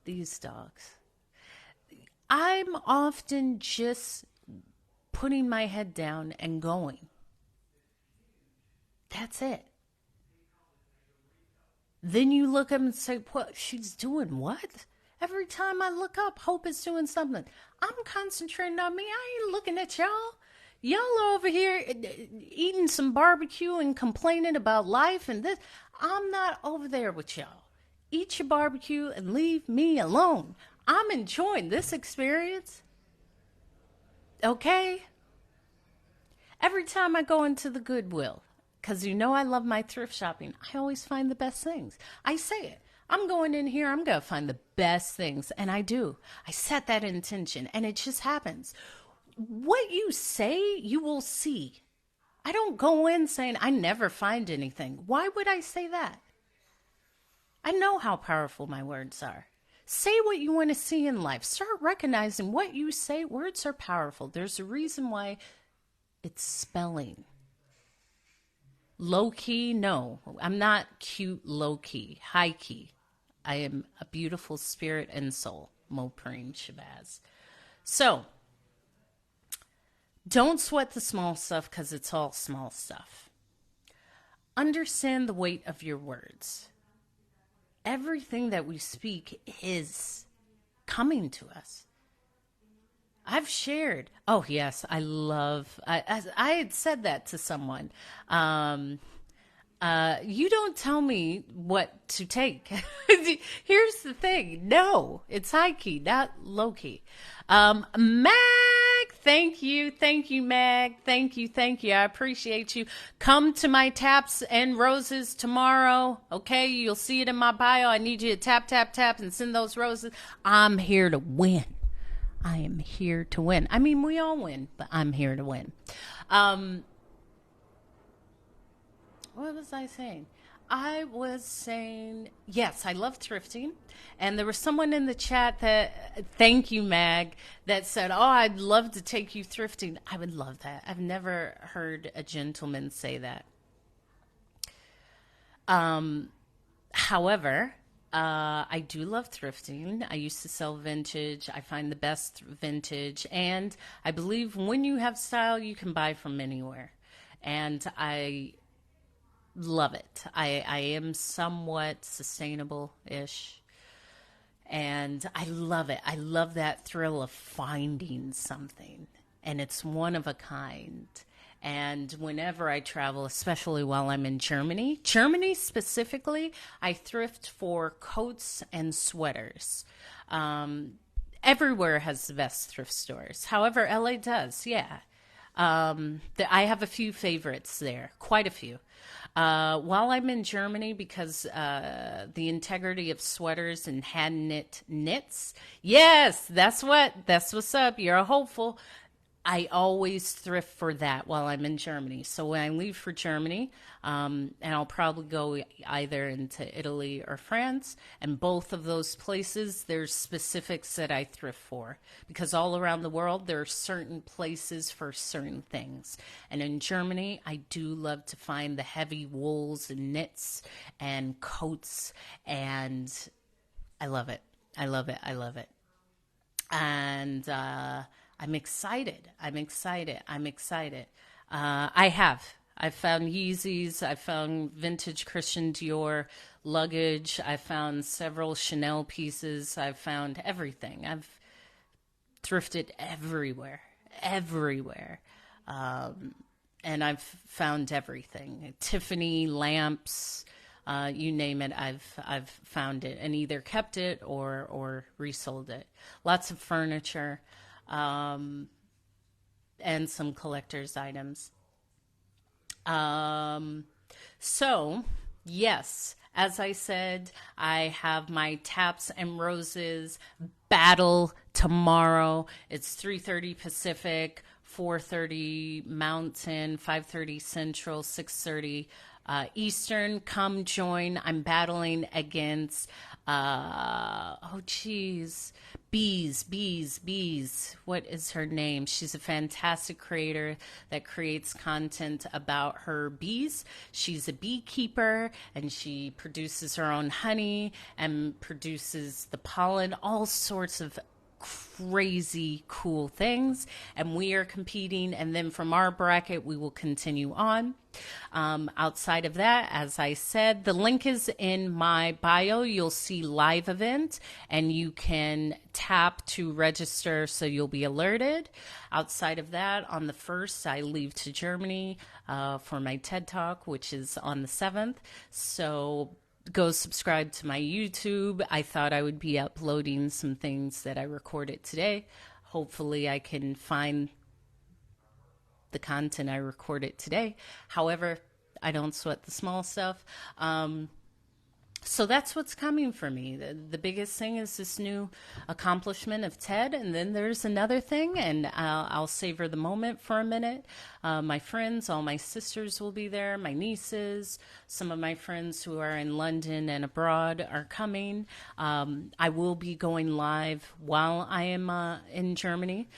These dogs. I'm often just putting my head down and going. That's it. Then you look up and say, what? She's doing what? Every time I look up, Hope is doing something. I'm concentrating on me. I ain't looking at y'all. Y'all are over here eating some barbecue and complaining about life and this. I'm not over there with y'all. Eat your barbecue and leave me alone. I'm enjoying this experience. Okay? Every time I go into the Goodwill, because you know I love my thrift shopping, I always find the best things. I say it. I'm going in here, I'm going to find the best things. And I do. I set that intention, and it just happens. What you say, you will see. I don't go in saying I never find anything. Why would I say that? I know how powerful my words are. Say what you want to see in life. Start recognizing what you say. Words are powerful. There's a reason why it's spelling. Low key, no. I'm not cute low key. High key. I am a beautiful spirit and soul. Mopreen Shabazz. So, don't sweat the small stuff because it's all small stuff. Understand the weight of your words. Everything that we speak is coming to us. I've shared. Oh, yes, I had said that to someone. You don't tell me what to take. Here's the thing. No, it's high key, not low key. Mag, thank you, Mag. Thank you. I appreciate you. Come to my taps and roses tomorrow. Okay, you'll see it in my bio. I need you to tap, and send those roses. I'm here to win. I am here to win. I mean, we all win, but I'm here to win. What was I saying? I was saying, yes, I love thrifting. And there was someone in the chat that, thank you, Mag, that said, oh, I'd love to take you thrifting. I would love that. I've never heard a gentleman say that. However, I do love thrifting. I used to sell vintage. I find the best vintage. And I believe when you have style, you can buy from anywhere. And I love it. I am somewhat sustainable-ish. And I love it. I love that thrill of finding something. And it's one of a kind. And whenever I travel, especially while I'm in Germany specifically, I thrift for coats and sweaters. Everywhere has the best thrift stores. However, LA does, yeah. I have a few favorites there, quite a few. While I'm in Germany, because the integrity of sweaters and hand knit knits, yes, that's what's up. You're a hopeful. I always thrift for that while I'm in Germany. So when I leave for Germany, and I'll probably go either into Italy or France, and both of those places, there's specifics that I thrift for. Because all around the world, there are certain places for certain things. And in Germany, I do love to find the heavy wools and knits and coats, and I love it. I love it. and I'm excited. I'm excited. I'm excited. I have. I found Yeezys. I found vintage Christian Dior luggage. I found several Chanel pieces. I found everything. I've thrifted everywhere, everywhere. And I've found everything. Tiffany lamps, you name it, I've found it and either kept it or resold it. Lots of furniture, and some collector's items. Um, so, yes, as I said, I have my Taps and Roses battle tomorrow. It's 3:30 Pacific, 4:30 Mountain, 5:30 Central, 6:30 Eastern. Come join. I'm battling against oh geez, Bees. What is her name? She's a fantastic creator that creates content about her bees. She's a beekeeper and she produces her own honey and produces the pollen, all sorts of crazy cool things, and we are competing, and then from our bracket we will continue on. Outside of that, as I said, the link is in my bio. You'll see live event and you can tap to register so you'll be alerted. Outside of that, on the 1st I leave to Germany for my TED Talk, which is on the 7th. So go subscribe to my YouTube. I thought I would be uploading some things that I recorded today. Hopefully I can find the content I recorded today. However, I don't sweat the small stuff. So that's what's coming for me. The biggest thing is this new accomplishment of TED. And then there's another thing, and I'll savor the moment for a minute. My friends, all my sisters will be there, my nieces, some of my friends who are in London and abroad are coming. I will be going live while I am in Germany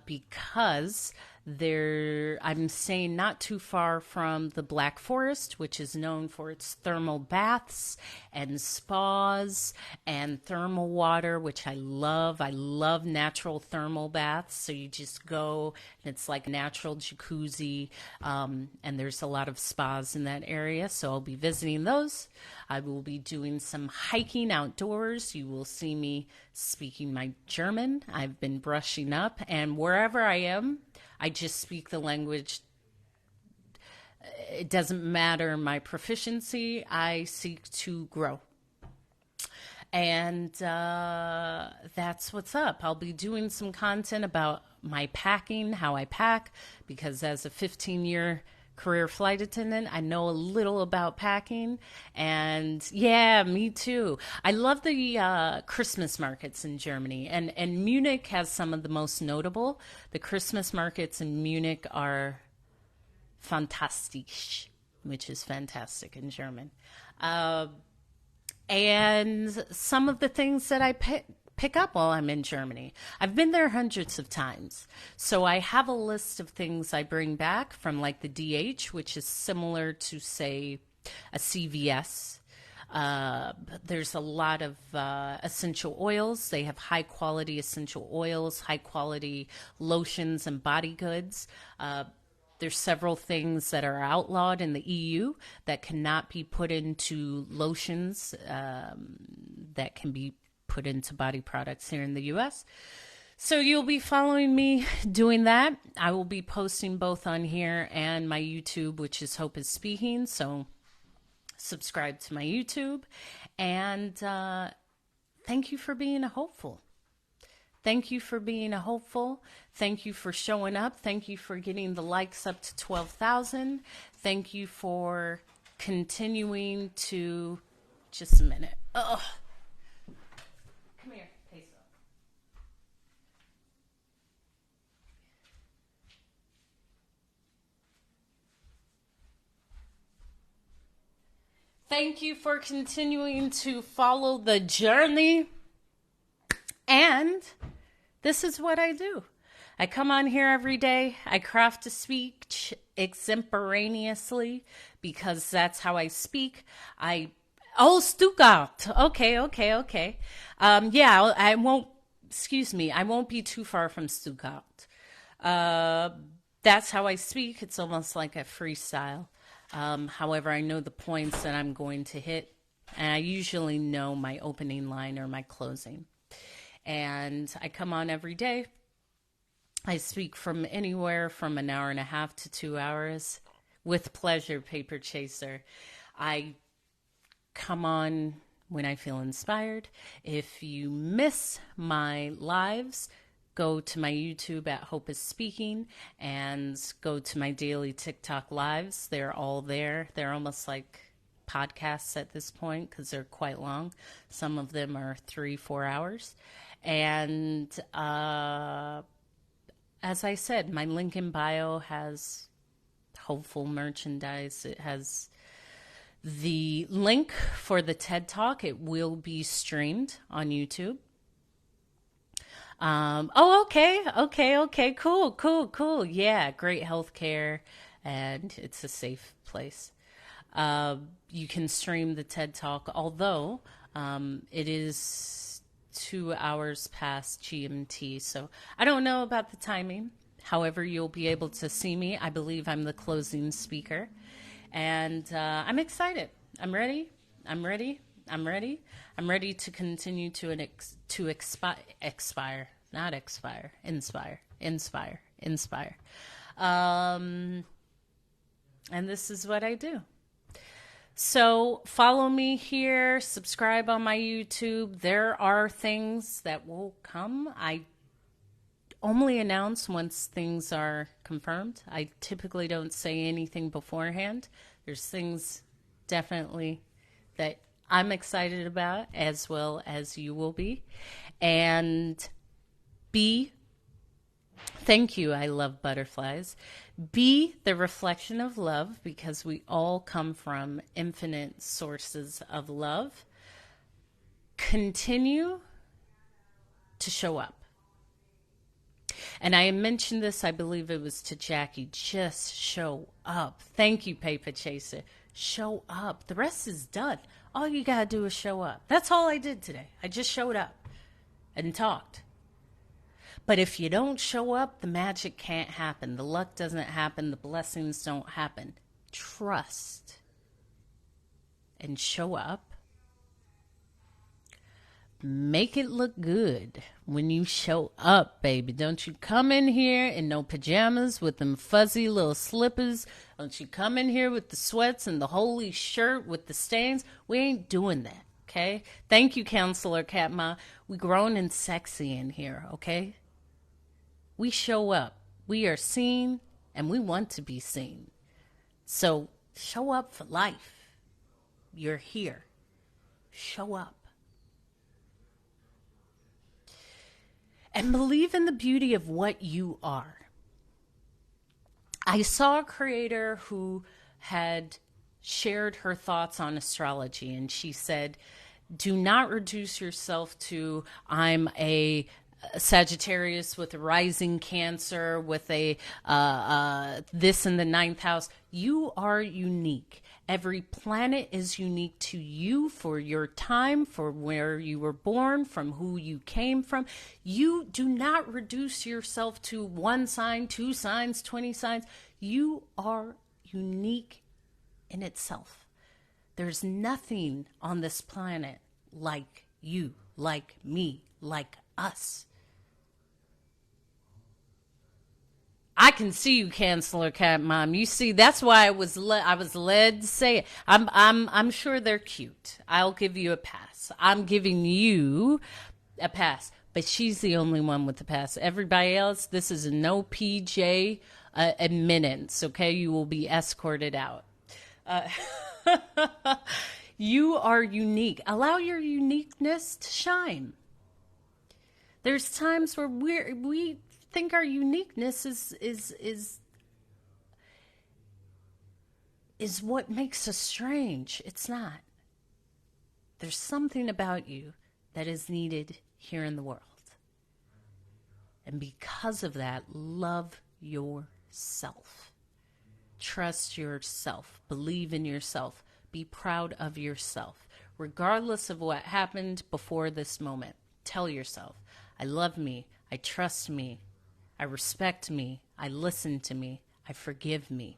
because I'm staying not too far from the Black Forest, which is known for its thermal baths and spas and thermal water, which I love. I love natural thermal baths. So you just go and it's like a natural jacuzzi, and there's a lot of spas in that area. So I'll be visiting those. I will be doing some hiking outdoors. You will see me speaking my German. I've been brushing up, and wherever I am, I just speak the language. It doesn't matter my proficiency. I seek to grow. And that's what's up. I'll be doing some content about my packing, how I pack, because as a 15-year career flight attendant, I know a little about packing. And yeah, me too. I love the Christmas markets in Germany, and Munich has some of the most notable. The Christmas markets in Munich are fantastisch, which is fantastic in German. And some of the things that I pick up while I'm in Germany. I've been there hundreds of times. So I have a list of things I bring back from like the DH, which is similar to, say, a CVS. There's a lot of essential oils. They have high quality essential oils, high quality lotions and body goods. There's several things that are outlawed in the EU that cannot be put into lotions that can be put into body products here in the US. So you'll be following me doing that. I will be posting both on here and my YouTube, which is Hope is Speaking. So subscribe to my YouTube. And thank you for being a hopeful. Thank you for being a hopeful. Thank you for showing up. Thank you for getting the likes up to 12,000. Thank you for continuing to... Just a minute. Ugh. Come here, Peso. Thank you for continuing to follow the journey. And this is what I do. I come on here every day. I craft a speech extemporaneously because that's how I speak. Oh, Stuttgart. Okay. Yeah, I won't excuse me, I won't be too far from Stuttgart. Uh, that's how I speak. It's almost like a freestyle. However, I know the points that I'm going to hit, and I usually know my opening line or my closing. And I come on every day. I speak from anywhere from an hour and a half to 2 hours. With pleasure, Paper Chaser. I come on when I feel inspired. If you miss my lives, go to my YouTube at Hope is Speaking and go to my daily TikTok lives. They're all there. They're almost like podcasts at this point because they're quite long. Some of them are 3-4 hours. And as I said, my link in bio has hopeful merchandise. It has the link for the TED Talk. It will be streamed on YouTube. Okay. Cool. Yeah, great healthcare, and it's a safe place. You can stream the TED Talk, although it is 2 hours past GMT, so I don't know about the timing. However, you'll be able to see me. I believe I'm the closing speaker, and I'm excited. I'm ready. I'm ready to continue to inspire. And this is what I do. So follow me here, subscribe on my YouTube. There are things that will come. I only announce once things are confirmed. I typically don't say anything beforehand. There's things definitely that I'm excited about, as well as you will be. And thank you, I love butterflies. Be the reflection of love, because we all come from infinite sources of love. Continue to show up. And I mentioned this, I believe it was to Jackie, just show up. Thank you, Paper Chaser. Show up. The rest is done. All you got to do is show up. That's all I did today. I just showed up and talked. But if you don't show up, the magic can't happen. The luck doesn't happen. The blessings don't happen. Trust and show up. Make it look good when you show up, baby. Don't you come in here in no pajamas with them fuzzy little slippers. Don't you come in here with the sweats and the holy shirt with the stains. We ain't doing that, okay? Thank you, Counselor Katma. We grown and sexy in here, okay? We show up. We are seen, and we want to be seen. So show up for life. You're here. Show up. And believe in the beauty of what you are. I saw a creator who had shared her thoughts on astrology, and she said, do not reduce yourself to, I'm a Sagittarius with a rising Cancer, with a this in the 9th house. You are unique. Every planet is unique to you, for your time, for where you were born, from who you came from. You do not reduce yourself to 1 sign, 2 signs, 20 signs. You are unique in itself. There's nothing on this planet like you, like me, like us. I can see you, Counselor Cat Mom. You see, that's why I was led to say it. I'm sure they're cute. I'll give you a pass. I'm giving you a pass, but she's the only one with the pass. Everybody else, this is a no PJ admittance. Okay, you will be escorted out. You are unique. Allow your uniqueness to shine. There's times where we think our uniqueness is what makes us strange. It's not. There's something about you that is needed here in the world. And because of that, love yourself. Trust yourself. Believe in yourself. Be proud of yourself. Regardless of what happened before this moment, tell yourself, I love me. I trust me. I respect me. I listen to me. I forgive me.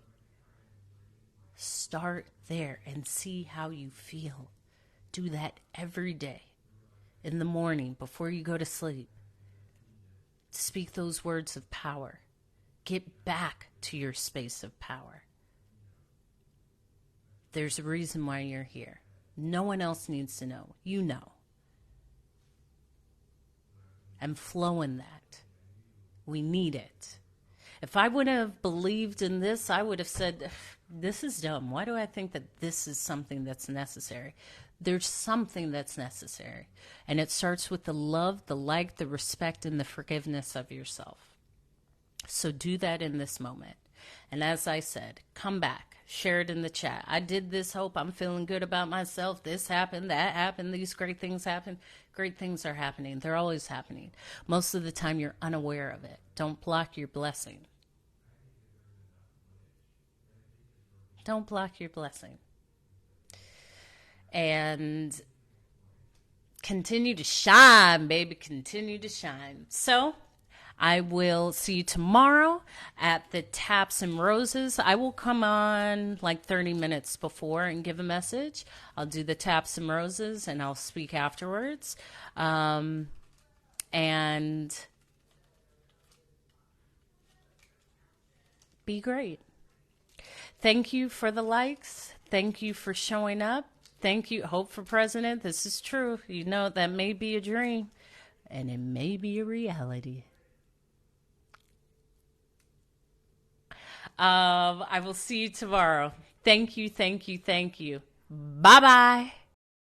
Start there and see how you feel. Do that every day. In the morning, before you go to sleep. Speak those words of power. Get back to your space of power. There's a reason why you're here. No one else needs to know. You know. And flow in that. We need it. If I would have believed in this, I would have said, this is dumb. Why do I think that this is something that's necessary? There's something that's necessary. And it starts with the love, the like, the respect, and the forgiveness of yourself. So do that in this moment. And as I said, come back, share it in the chat. I did this, Hope. I'm feeling good about myself. This happened, that happened, these great things happened. Great things are happening. They're always happening. Most of the time you're unaware of it. Don't block your blessing. Don't block your blessing. And continue to shine, baby. Continue to shine. So I will see you tomorrow at the Taps and Roses. I will come on like 30 minutes before and give a message. I'll do the Taps and Roses and I'll speak afterwards. And be great. Thank you for the likes. Thank you for showing up. Thank you. Hope for President. This is true. You know, that may be a dream and it may be a reality. I will see you tomorrow. Thank you, thank you, thank you. Bye-bye.